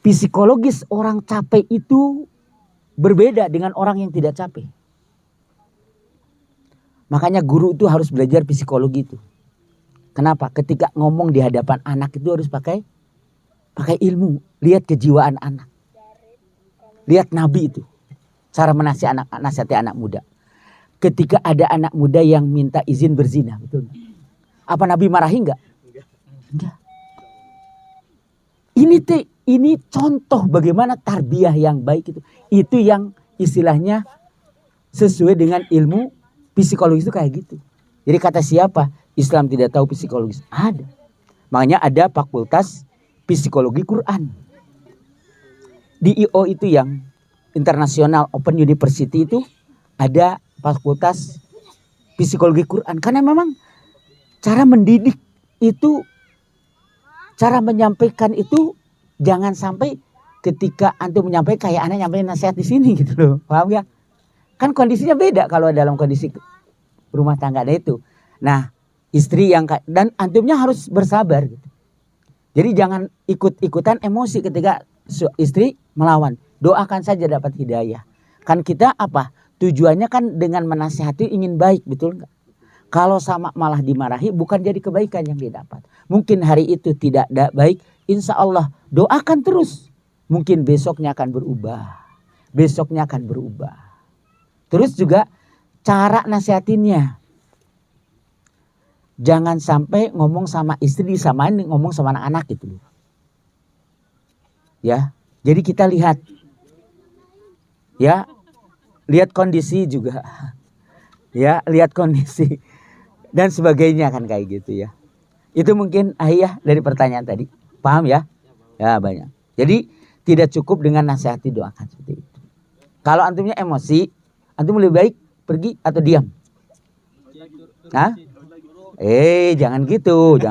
Psikologis orang capek itu berbeda dengan orang yang tidak capek. Makanya guru itu harus belajar psikologi itu. Kenapa? Ketika ngomong di hadapan anak itu harus pakai ilmu. Lihat kejiwaan anak. Lihat Nabi itu. Cara menasihati anak muda. Ketika ada anak muda yang minta izin berzina, betul? Apa Nabi marahi enggak? Enggak. Ini contoh bagaimana tarbiyah yang baik itu. Itu yang istilahnya sesuai dengan ilmu psikologis itu kayak gitu. Jadi kata siapa? Islam tidak tahu psikologis. Ada. Makanya ada fakultas psikologi Quran. Di IO itu yang International Open University itu ada fakultas psikologi Quran. Karena memang cara mendidik itu, cara menyampaikan itu jangan sampai ketika antum menyampaikan kayak anak nyampein nasihat di sini gitu loh. Paham ya? Kan kondisinya beda kalau dalam kondisi rumah tangga ada itu. Nah, istri yang dan antumnya harus bersabar gitu. Jadi jangan ikut-ikutan emosi ketika istri melawan. Doakan saja dapat hidayah. Kan kita apa? Tujuannya kan dengan menasihati ingin baik, betul enggak? Kalau sama malah dimarahi bukan jadi kebaikan yang didapat. Mungkin hari itu tidak baik, insya Allah doakan terus. Mungkin besoknya akan berubah. Besoknya akan berubah. Terus juga cara nasihatinnya. Jangan sampai ngomong sama istri disamain ngomong sama anak-anak gitu. Ya, jadi kita lihat. Ya, lihat kondisi juga. Ya, lihat kondisi dan sebagainya kan kayak gitu ya. Itu mungkin ayah dari pertanyaan tadi. Paham ya? Ya, banyak. Jadi tidak cukup dengan nasihati, doakan seperti itu. Kalau antumnya emosi, antum lebih baik pergi atau diam? Hah? Jangan gitu,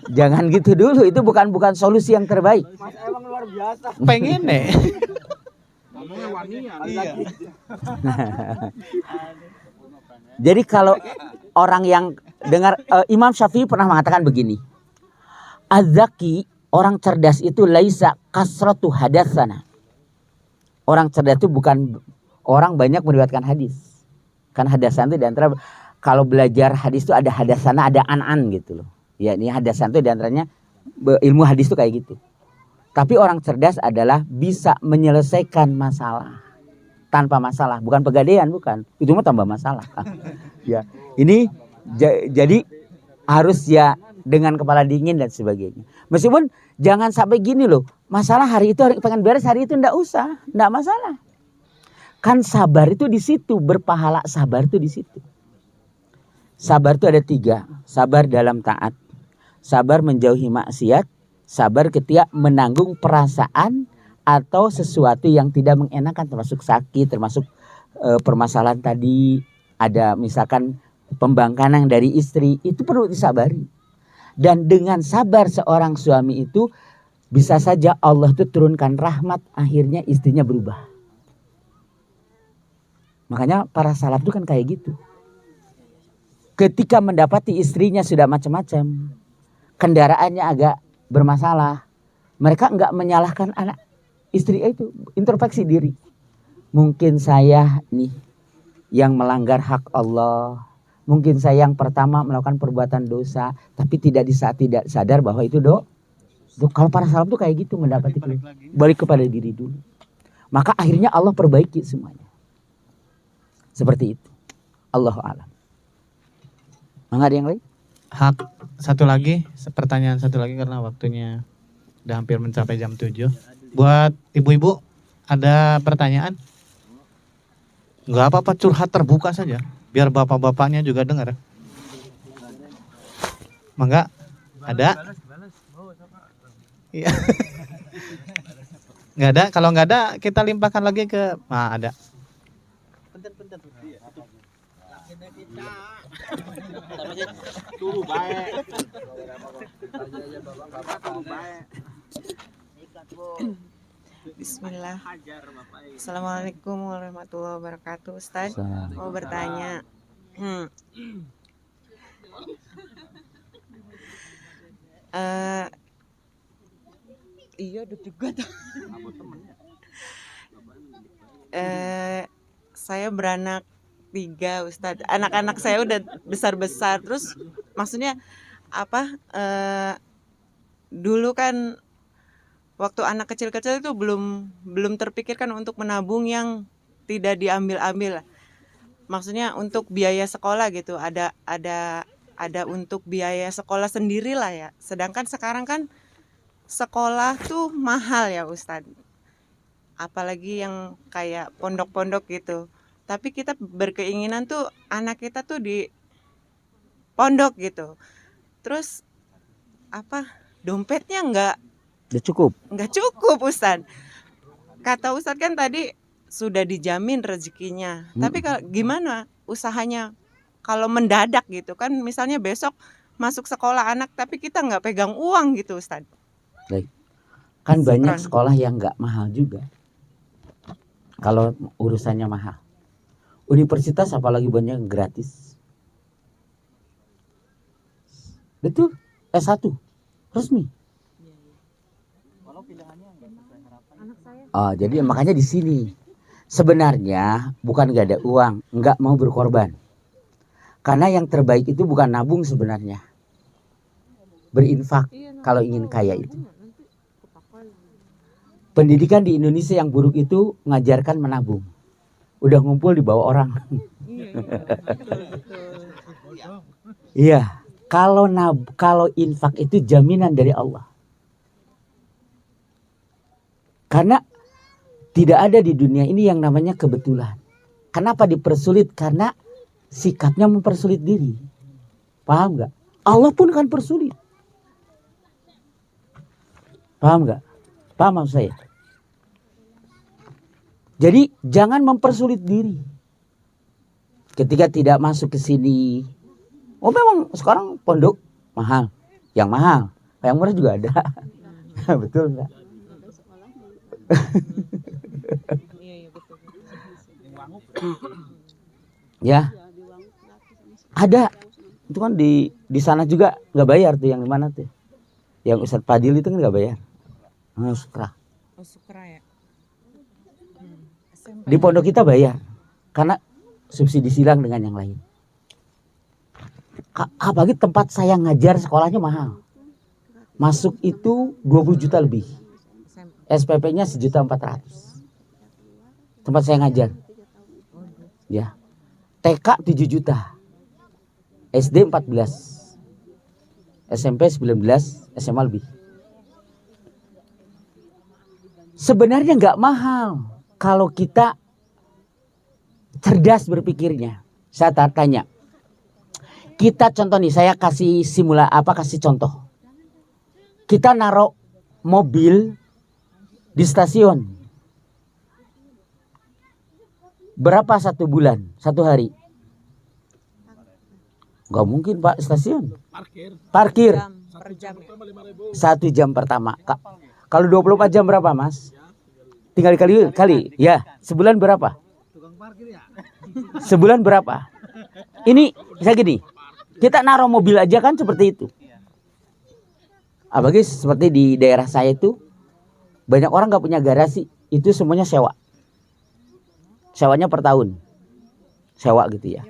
jangan gitu dulu. Itu bukan solusi yang terbaik. Mas emang luar biasa. Pengen deh. Ngomongnya wanian. Jadi kalau orang yang dengar Imam Syafi'i pernah mengatakan begini. Az-zaki, orang cerdas itu laisa kasratu hadatsana. Orang cerdas itu bukan orang banyak meriwayatkan hadis. Kan hadasan itu di antara kalau belajar hadis itu ada hadasana, ada an-an gitu loh. Ya, ini hadasan itu di antaranya ilmu hadis itu kayak gitu. Tapi orang cerdas adalah bisa menyelesaikan masalah tanpa masalah, bukan pegadaian, bukan. Itu mah tambah masalah. Ya, ini jadi harus ya dengan kepala dingin dan sebagainya. Meskipun jangan sampai gini loh, masalah hari itu pengen beres hari itu ndak usah, ndak masalah. Kan sabar itu di situ, berpahala sabar itu di situ. Sabar itu ada 3. Sabar dalam taat. Sabar menjauhi maksiat. Sabar ketika menanggung perasaan atau sesuatu yang tidak mengenakan. Termasuk sakit, termasuk permasalahan tadi. Ada misalkan pembangkangan dari istri. Itu perlu disabari. Dan dengan sabar seorang suami itu bisa saja Allah itu turunkan rahmat. Akhirnya istrinya berubah. Makanya para salaf itu kan kayak gitu. Ketika mendapati istrinya sudah macam-macam, kendaraannya agak bermasalah, mereka enggak menyalahkan anak istri itu introspeksi diri. Mungkin saya nih yang melanggar hak Allah. Mungkin saya yang pertama melakukan perbuatan dosa, tapi tidak sadar bahwa itu kalau para salaf tuh kayak gitu mendapati balik kepada diri dulu. Maka akhirnya Allah perbaiki semuanya. Seperti itu. Allahu a'lam. Enggak ada yang lain? Hak satu lagi, pertanyaan satu lagi karena waktunya udah hampir mencapai jam 7. Buat ibu-ibu ada pertanyaan? Enggak apa-apa, curhat terbuka saja biar bapak-bapaknya juga dengar. Mangga? Ada? Iya. Enggak ada, kalau enggak ada kita limpahkan lagi ke ada. Turu baik. Bismillah. Assalamualaikum warahmatullahi wabarakatuh. Ustaz, mau bertanya. Iya, juga tuh. Saya beranak 3, Ustadz. Anak-anak saya udah besar-besar. Terus maksudnya apa? Dulu kan waktu anak kecil-kecil itu belum terpikirkan untuk menabung yang tidak diambil-ambil. Maksudnya untuk biaya sekolah gitu. Ada untuk biaya sekolah sendiri lah ya. Sedangkan sekarang kan sekolah tuh mahal ya Ustadz. Apalagi yang kayak pondok-pondok gitu. Tapi kita berkeinginan tuh anak kita tuh di pondok gitu. Terus dompetnya nggak cukup Ustadz. Kata Ustadz kan tadi sudah dijamin rezekinya. Tapi gimana usahanya kalau mendadak gitu kan, misalnya besok masuk sekolah anak tapi kita nggak pegang uang gitu Ustadz. Baik. Kan banyak sekolah yang nggak mahal juga. Kalau urusannya mahal. Universitas apalagi banyak yang gratis. Betul. S1 resmi. Jadi makanya di sini sebenarnya bukan nggak ada uang, nggak mau berkorban. Karena yang terbaik itu bukan nabung sebenarnya. Berinfak kalau ingin kaya itu. Pendidikan di Indonesia yang buruk itu mengajarkan menabung. Udah ngumpul di bawah orang. Iya, kalau infak itu jaminan dari Allah. Karena tidak ada di dunia ini yang namanya kebetulan. Kenapa dipersulit? Karena sikapnya mempersulit diri. Paham nggak? Allah pun akan persulit. Paham nggak? Paham maksud saya? Jadi jangan mempersulit diri. Ketika tidak masuk ke sini, memang sekarang pondok mahal, yang mahal, yang murah juga ada, betul nggak? Ya, ada. Itu kan di sana juga nggak bayar tuh, yang di mana tuh? Yang Ustadz Fadil itu kan nggak bayar. Sukra. Sukra ya. Di pondok kita bayar karena subsidi silang dengan yang lain. Apalagi tempat saya ngajar sekolahnya mahal. Masuk itu 20 juta lebih. SPP-nya 1.400.000. Tempat saya ngajar. Ya. TK 7 juta. SD 14. SMP 19, SMA lebih. Sebenarnya nggak mahal kalau kita cerdas berpikirnya. Saya tanya, kita contoh nih, saya kasih kasih contoh. Kita naruh mobil di stasiun. Berapa 1 bulan, 1 hari? Gak mungkin Pak, stasiun. Parkir. Per jam ya. 1 jam pertama. Kalau 24 jam berapa Mas? Tinggal kali. Ya, sebulan berapa? Sebulan berapa? Ini saya gini, kita naruh mobil aja kan seperti itu. Apalagi seperti di daerah saya itu Banyak orang nggak punya garasi, itu semuanya sewa. Sewanya per tahun. Sewa gitu ya.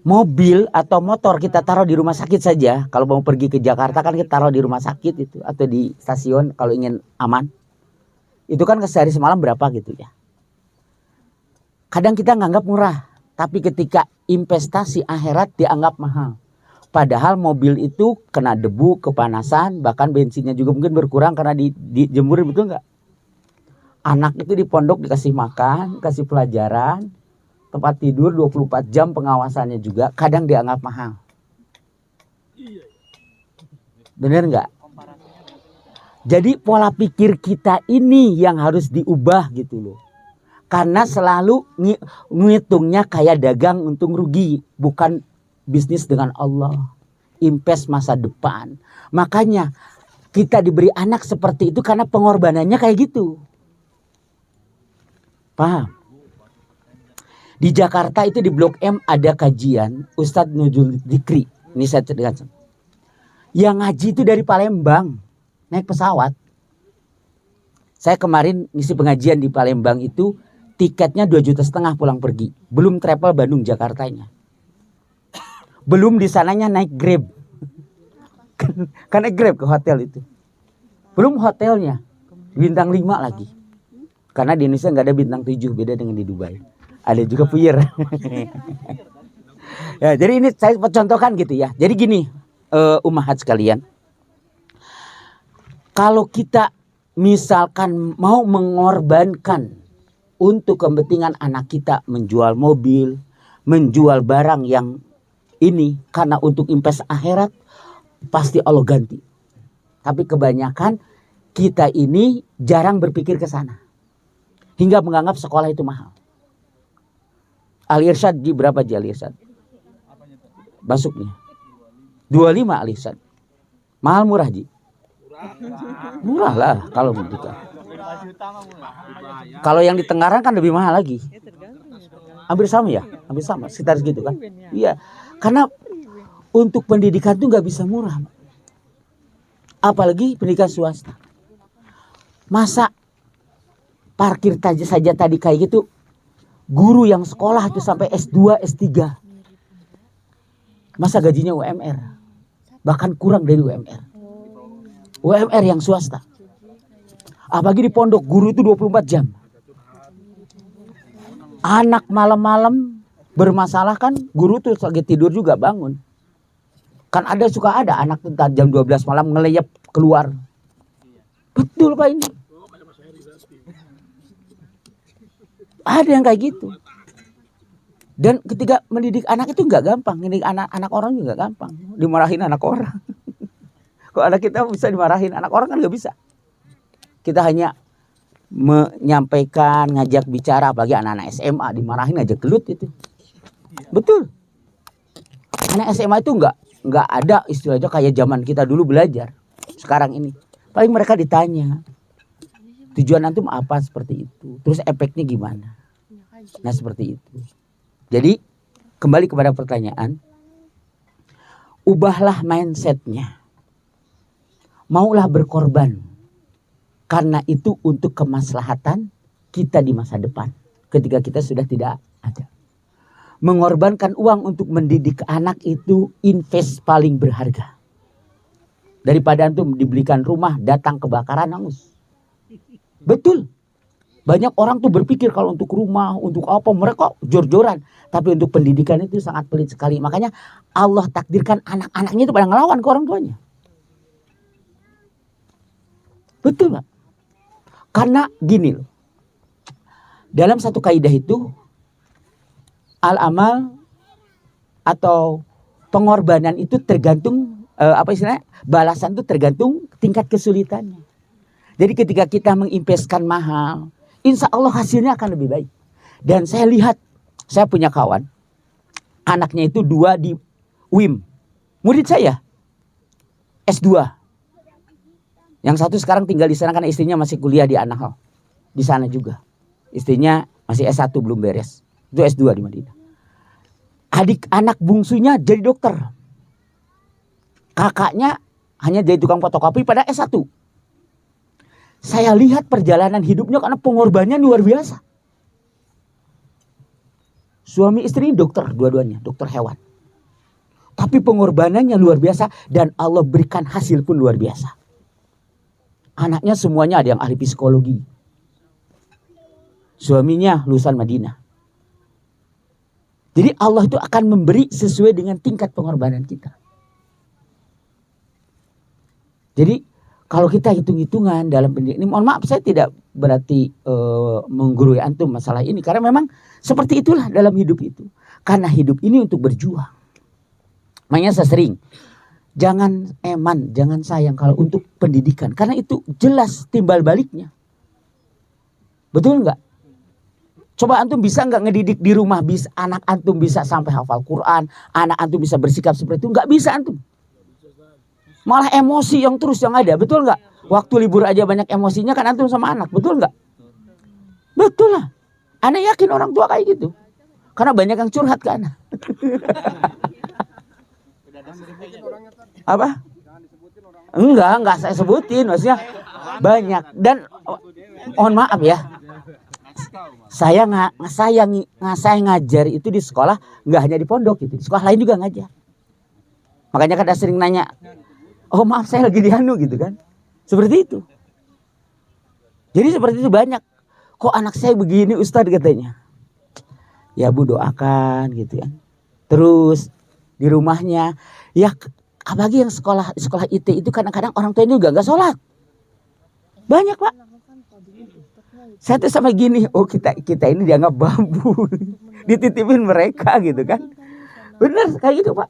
Mobil atau motor kita taruh di rumah sakit saja. Kalau mau pergi ke Jakarta kan kita taruh di rumah sakit itu atau di stasiun kalau ingin aman. Itu kan sehari semalam berapa gitu ya. Kadang kita nganggap murah, tapi ketika investasi akhirat dianggap mahal. Padahal mobil itu kena debu, kepanasan, bahkan bensinnya juga mungkin berkurang karena dijemur, betul nggak? Anak itu di pondok dikasih makan, kasih pelajaran, tempat tidur 24 jam pengawasannya juga, kadang dianggap mahal. Bener nggak? Jadi pola pikir kita ini yang harus diubah gitu loh. Karena selalu ngitungnya kayak dagang untung rugi, bukan bisnis dengan Allah. Invest masa depan. Makanya kita diberi anak seperti itu karena pengorbanannya kayak gitu. Paham? Di Jakarta itu di Blok M ada kajian Ustadz Nujul Dikri. Ini saya ceritakan. Yang ngaji itu dari Palembang. Naik pesawat. Saya kemarin ngisi pengajian di Palembang itu. Tiketnya 2,5 juta pulang pergi. Belum travel Bandung Jakartanya. Belum di sananya naik Grab. Kan naik Grab ke hotel itu. Belum hotelnya. Bintang 5 lagi. Karena di Indonesia nggak ada bintang 7. Beda dengan di Dubai. Ada juga puyer. Ya, jadi ini saya contohkan gitu ya. Jadi gini, ummahat sekalian. Kalau kita misalkan mau mengorbankan untuk kepentingan anak kita menjual mobil, menjual barang yang ini karena untuk invest akhirat, pasti Allah ganti. Tapi kebanyakan kita ini jarang berpikir ke sana. Hingga menganggap sekolah itu mahal. Al-Irsyad di berapa aja Al-Irsyad? Masuknya 25 Al-Irsyad. Mahal murah Ji? Murah lah kalau begitu. Kalau yang di Tengaran kan lebih mahal lagi. Hampir sama ya? Hampir sama, sekitar segitu kan? Iya. Karena untuk pendidikan itu nggak bisa murah. Apalagi pendidikan swasta. Masa parkir saja tadi kayak gitu, guru yang sekolah itu sampai S2, S3. Masa gajinya UMR? Bahkan kurang dari UMR. UMR yang swasta. Apalagi di pondok, guru itu 24 jam. Anak malam-malam bermasalah kan, guru tuh lagi tidur juga bangun. Kan suka ada anak jam 12 malam ngeleyep keluar. Betul Pak ini. Ada yang kayak gitu. Dan ketika mendidik anak itu nggak gampang. Mendidik anak orang juga gampang. Dimarahin anak orang. Kok anak kita bisa dimarahin, anak orang kan nggak bisa. Kita hanya menyampaikan, ngajak bicara, apalagi anak-anak SMA dimarahin aja gelut itu. Betul. Anak SMA itu nggak ada istilahnya kayak zaman kita dulu belajar. Sekarang ini paling mereka ditanya tujuan antum apa seperti itu, terus efeknya gimana. Nah seperti itu. Jadi kembali kepada pertanyaan, ubahlah mindsetnya. Maulah berkorban. Karena itu untuk kemaslahatan kita di masa depan. Ketika kita sudah tidak ada. Mengorbankan uang untuk mendidik anak itu invest paling berharga. Daripada antum dibelikan rumah datang kebakaran hangus. Betul. Banyak orang tuh berpikir kalau untuk rumah, untuk apa, mereka jor-joran. Tapi untuk pendidikan itu sangat pelit sekali. Makanya Allah takdirkan anak-anaknya itu pada ngelawan ke orang tuanya. Betul Pak? Karena gini loh. Dalam satu kaidah itu, al-amal atau pengorbanan itu tergantung, balasan itu tergantung tingkat kesulitannya. Jadi ketika kita menginvestkan mahal, insya Allah hasilnya akan lebih baik. Dan saya lihat, saya punya kawan, anaknya itu 2 di UIM. Murid saya, S2. Yang satu sekarang tinggal di sana karena istrinya masih kuliah di Anahal. Di sana juga. Istrinya masih S1 belum beres. Itu S2 di Madinah. Anak bungsunya jadi dokter. Kakaknya hanya jadi tukang fotokopi pada S1. Saya lihat perjalanan hidupnya karena pengorbanannya luar biasa. Suami istri dokter dua-duanya, dokter hewan. Tapi pengorbanannya luar biasa dan Allah berikan hasil pun luar biasa. Anaknya semuanya ada yang ahli psikologi. Suaminya lulusan Madinah. Jadi Allah itu akan memberi sesuai dengan tingkat pengorbanan kita. Jadi kalau kita hitung-hitungan dalam pendidikan ini, mohon maaf saya tidak berarti menggurui antum masalah ini. Karena memang seperti itulah dalam hidup itu. Karena hidup ini untuk berjuang. Makanya saya sering, jangan eman, jangan sayang kalau untuk pendidikan. Karena itu jelas timbal baliknya. Betul nggak? Coba antum bisa nggak ngedidik di rumah, bisa anak antum bisa sampai hafal Quran, anak antum bisa bersikap seperti itu? Nggak bisa antum. Malah emosi yang terus yang ada, betul nggak? Waktu libur aja banyak emosinya kan antum sama anak, betul nggak? Betul lah. Anak yakin orang tua kayak gitu. Karena banyak yang curhat ke anak. Apa? Enggak saya sebutin, maksudnya banyak. Dan mohon maaf ya, saya ngajar itu di sekolah, nggak hanya di pondok gitu, di sekolah lain juga ngajar. Makanya kadang sering nanya, oh maaf saya lagi di anu gitu kan, seperti itu. Jadi seperti itu banyak. Kok anak saya begini Ustadz katanya. Ya Bu doakan gitu kan. Terus di rumahnya, ya apalagi yang sekolah IT itu kadang-kadang orang tuanya juga nggak sholat. Banyak Pak. Saya tuh sama gini, oh kita ini dianggap bambu, dititipin mereka gitu kan. Bener kayak gitu Pak.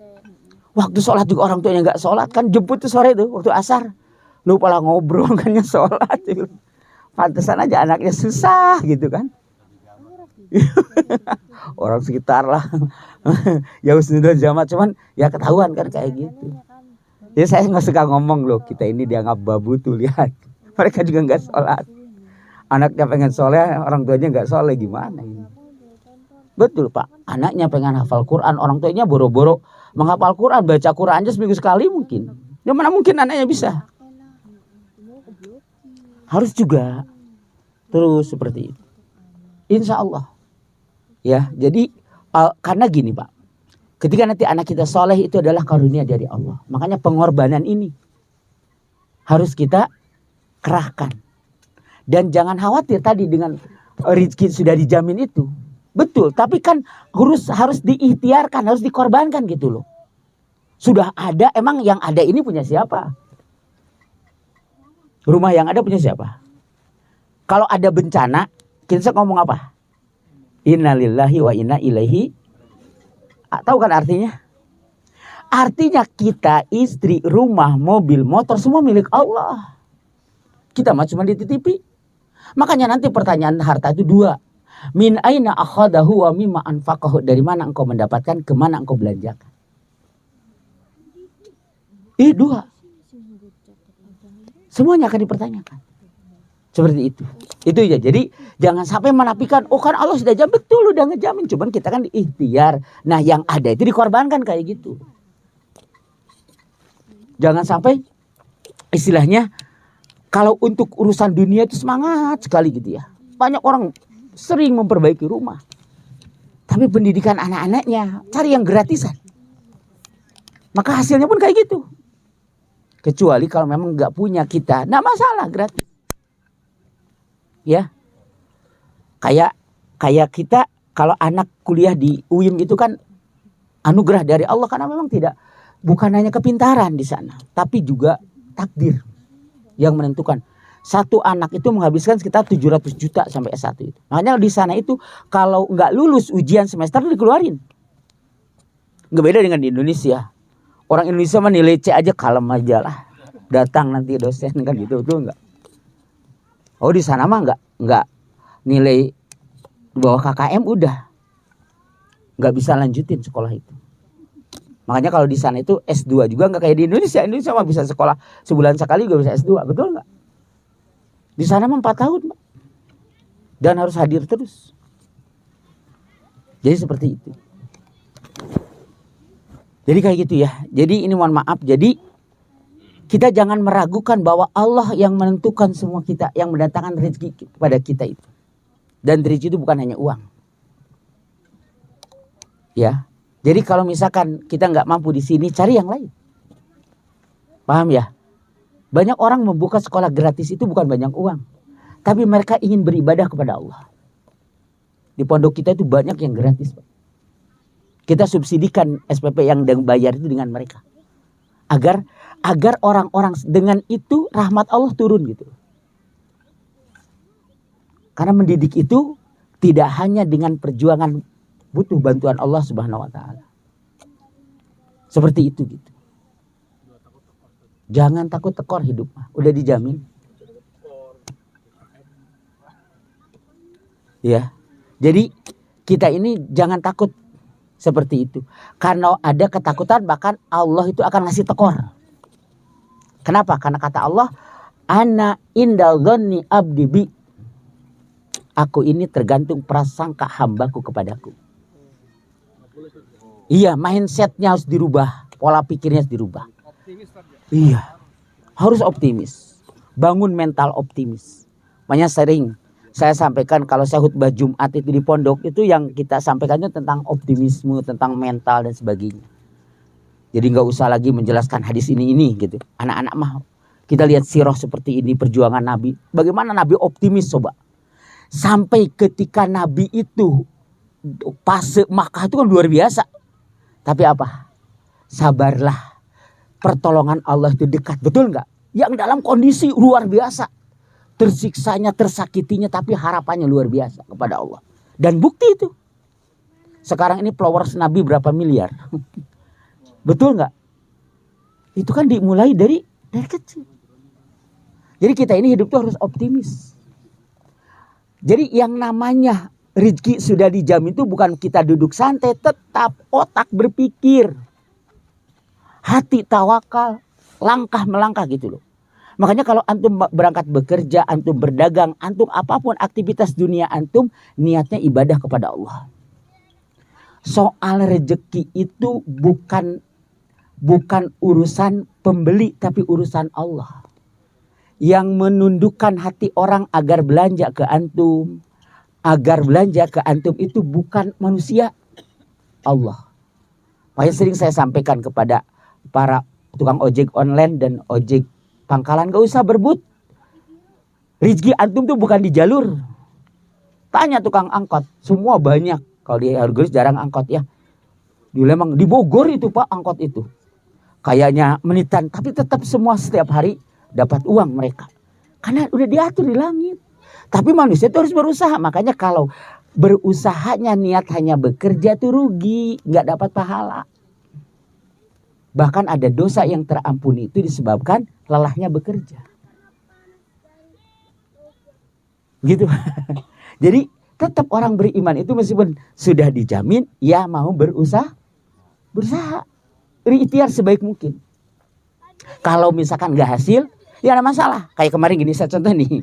Waktu sholat juga orang tuanya nggak sholat kan, jemput tuh sore tuh waktu asar, lupa lah ngobrol kan ya sholat. Pantesan aja anaknya susah gitu kan. Orang sekitar lah, ya sudah zaman cuman ya ketahuan kan kayak gitu. Jadi saya nggak suka ngomong loh, kita ini dianggap babu tuh lihat, mereka juga nggak sholat. Anaknya pengen soleh, orang tuanya nggak soleh, gimana ini? Betul Pak, anaknya pengen hafal Quran, orang tuanya boro-boro menghafal Quran, baca Quran aja seminggu sekali mungkin. Ya mana mungkin anaknya bisa? Harus juga terus seperti itu. Insya Allah. Ya, jadi karena gini Pak, ketika nanti anak kita soleh itu adalah karunia dari Allah. Makanya pengorbanan ini harus kita kerahkan. Dan jangan khawatir tadi dengan rezeki sudah dijamin itu. Betul, tapi kan harus diikhtiarkan, harus dikorbankan gitu loh. Sudah ada, emang yang ada ini punya siapa? Rumah yang ada punya siapa? Kalau ada bencana, kita ngomong apa? Innalillahi wa inna ilaihi. Tahu kan artinya? Artinya kita, istri, rumah, mobil, motor semua milik Allah. Kita mah cuma dititipi. Makanya nanti pertanyaan harta itu dua. Min aina akhadahu wa mimma anfaqahu. Dari mana engkau mendapatkan, kemana engkau belanjakan. Dua. Semuanya akan dipertanyakan. Seperti itu. Itu ya. Jadi jangan sampai menafikan, oh kan Allah sudah jamin, betul udah ngejamin. Cuman kita kan ikhtiar. Nah yang ada itu dikorbankan kayak gitu. Jangan sampai istilahnya, kalau untuk urusan dunia itu semangat sekali gitu ya. Banyak orang sering memperbaiki rumah. Tapi pendidikan anak-anaknya cari yang gratisan. Maka hasilnya pun kayak gitu. Kecuali kalau memang nggak punya kita, nggak masalah gratis. Ya. Kayak kita kalau anak kuliah di UIM itu kan anugerah dari Allah, karena memang bukan hanya kepintaran di sana, tapi juga takdir yang menentukan. Satu anak itu menghabiskan sekitar 700 juta sampai S1 itu. Makanya di sana itu kalau nggak lulus ujian semester dikeluarin. Nggak beda dengan di Indonesia. Orang Indonesia mah nilai C aja kalem aja lah. Datang nanti dosen kan gitu, betul nggak? Oh di sana mah nggak nilai bawah KKM udah nggak bisa lanjutin sekolah itu. Makanya kalau di sana itu S2 juga nggak kayak di Indonesia. Indonesia mah bisa sekolah sebulan sekali juga bisa S2, betul nggak? Di sana mah 4 tahun, Pak. Dan harus hadir terus. Jadi seperti itu. Jadi kayak gitu ya. Jadi ini mohon maaf. Jadi Kita jangan meragukan bahwa Allah yang menentukan semua kita, yang mendatangkan rezeki kepada kita itu. Dan rezeki itu bukan hanya uang. Ya. Jadi kalau misalkan kita nggak mampu di sini, cari yang lain. Paham ya? Banyak orang membuka sekolah gratis itu bukan banyak uang. Tapi mereka ingin beribadah kepada Allah. Di pondok kita itu banyak yang gratis, Pak. Kita subsidikan SPP yang bayar itu dengan mereka. Agar orang-orang dengan itu rahmat Allah turun gitu. Karena mendidik itu tidak hanya dengan perjuangan, butuh bantuan Allah Subhanahu wa taala. Seperti itu gitu. Jangan takut tekor hidup, udah dijamin. Ya. Jadi kita ini jangan takut seperti itu. Karena ada ketakutan bahkan Allah itu akan ngasih tekor. Kenapa? Karena kata Allah, ana indal dhanni abdi bi. Aku ini tergantung prasangka hambaku kepadaku. Iya, mindsetnya harus dirubah, pola pikirnya harus dirubah. Iya, harus optimis. Bangun mental optimis. Makanya sering saya sampaikan kalau saya khutbah Jumat itu di pondok, itu yang kita sampaikan itu tentang optimisme, tentang mental dan sebagainya. Jadi nggak usah lagi menjelaskan hadis ini gitu. Anak-anak mah kita lihat sirah seperti ini, perjuangan Nabi. Bagaimana Nabi optimis coba. Sampai ketika Nabi itu fase Makkah itu kan luar biasa. Tapi apa? Sabarlah. Pertolongan Allah itu dekat, betul nggak? Yang dalam kondisi luar biasa. Tersiksanya, tersakitinya, tapi harapannya luar biasa kepada Allah. Dan bukti itu. Sekarang ini followers Nabi berapa miliar? Betul nggak? Itu kan dimulai dari kecil. Jadi kita ini hidup tuh harus optimis. Jadi yang namanya rezeki sudah dijamin itu bukan kita duduk santai, tetap otak berpikir. Hati tawakal, langkah melangkah gitu loh. Makanya kalau antum berangkat bekerja, antum berdagang, antum apapun aktivitas dunia antum, niatnya ibadah kepada Allah. Soal rezeki itu bukan urusan pembeli, tapi urusan Allah. Yang menundukkan hati orang agar belanja ke antum, itu bukan manusia, Allah. Makanya sering saya sampaikan kepada para tukang ojek online dan ojek pangkalan, gak usah berebut. Rezeki antum tuh bukan di jalur. Tanya tukang angkot, semua banyak. Kalau di Argolis jarang angkot ya. Di Lembang, di Bogor itu Pak angkot itu. Kayaknya menitan, tapi tetap semua setiap hari dapat uang mereka. Karena udah diatur di langit. Tapi manusia itu harus berusaha. Makanya kalau berusahanya niat hanya bekerja itu rugi, nggak dapat pahala. Bahkan ada dosa yang terampuni itu disebabkan lelahnya bekerja. Gitu. Jadi tetap orang beriman itu meskipun sudah dijamin, ya mau berusaha. Berikhtiar sebaik mungkin. Kalau misalkan nggak hasil, ya ada masalah. Kayak kemarin gini, saya contoh nih.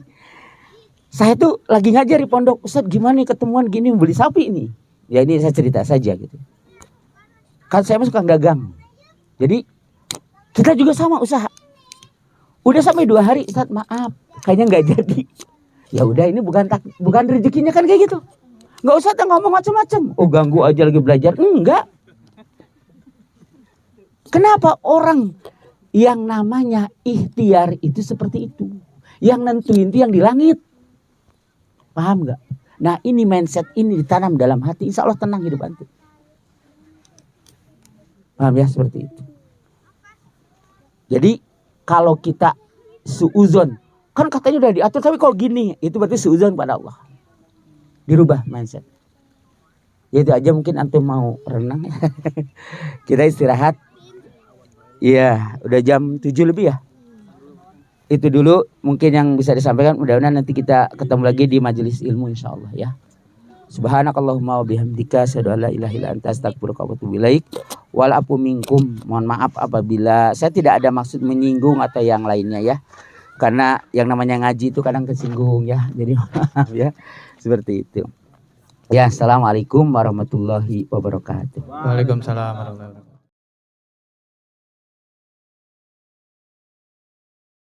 Saya tuh lagi ngajar di pondok, Ustaz gimana nih ketemuan gini beli sapi nih. Ya ini saya cerita saja gitu. Kan saya suka dagang. Jadi kita juga sama usaha. Udah sampai 2 hari, Ustaz maaf, kayaknya nggak jadi. Ya udah ini bukan rezekinya kan kayak gitu. Nggak usah ngomong macam-macam. Oh ganggu aja lagi belajar. Enggak. Kenapa orang yang namanya ikhtiar itu seperti itu? Yang nentuin itu yang di langit. Paham nggak? Nah ini mindset ini ditanam dalam hati, insya Allah tenang hidup antum. Paham ya seperti itu. Jadi kalau kita suuzon, kan katanya udah diatur tapi kok gini, itu berarti suuzon pada Allah. Dirubah mindset. Ya itu aja, mungkin antum mau renang. Kita istirahat. Iya, udah jam 7 lebih ya. Itu dulu mungkin yang bisa disampaikan. Mudah-mudahan nanti kita ketemu lagi di majelis ilmu insyaallah ya. Subhanakallahumma wa bihamdika asyhadu an la ilaha illa anta astaghfiruka wa atubu ilaik. Wal afu minkum. Mohon maaf apabila saya tidak ada maksud menyinggung atau yang lainnya ya. Karena yang namanya ngaji itu kadang kesinggung ya. Jadi maaf ya. Seperti itu. Ya, assalamualaikum warahmatullahi wabarakatuh. Waalaikumsalam warahmatullahi wabarakatuh.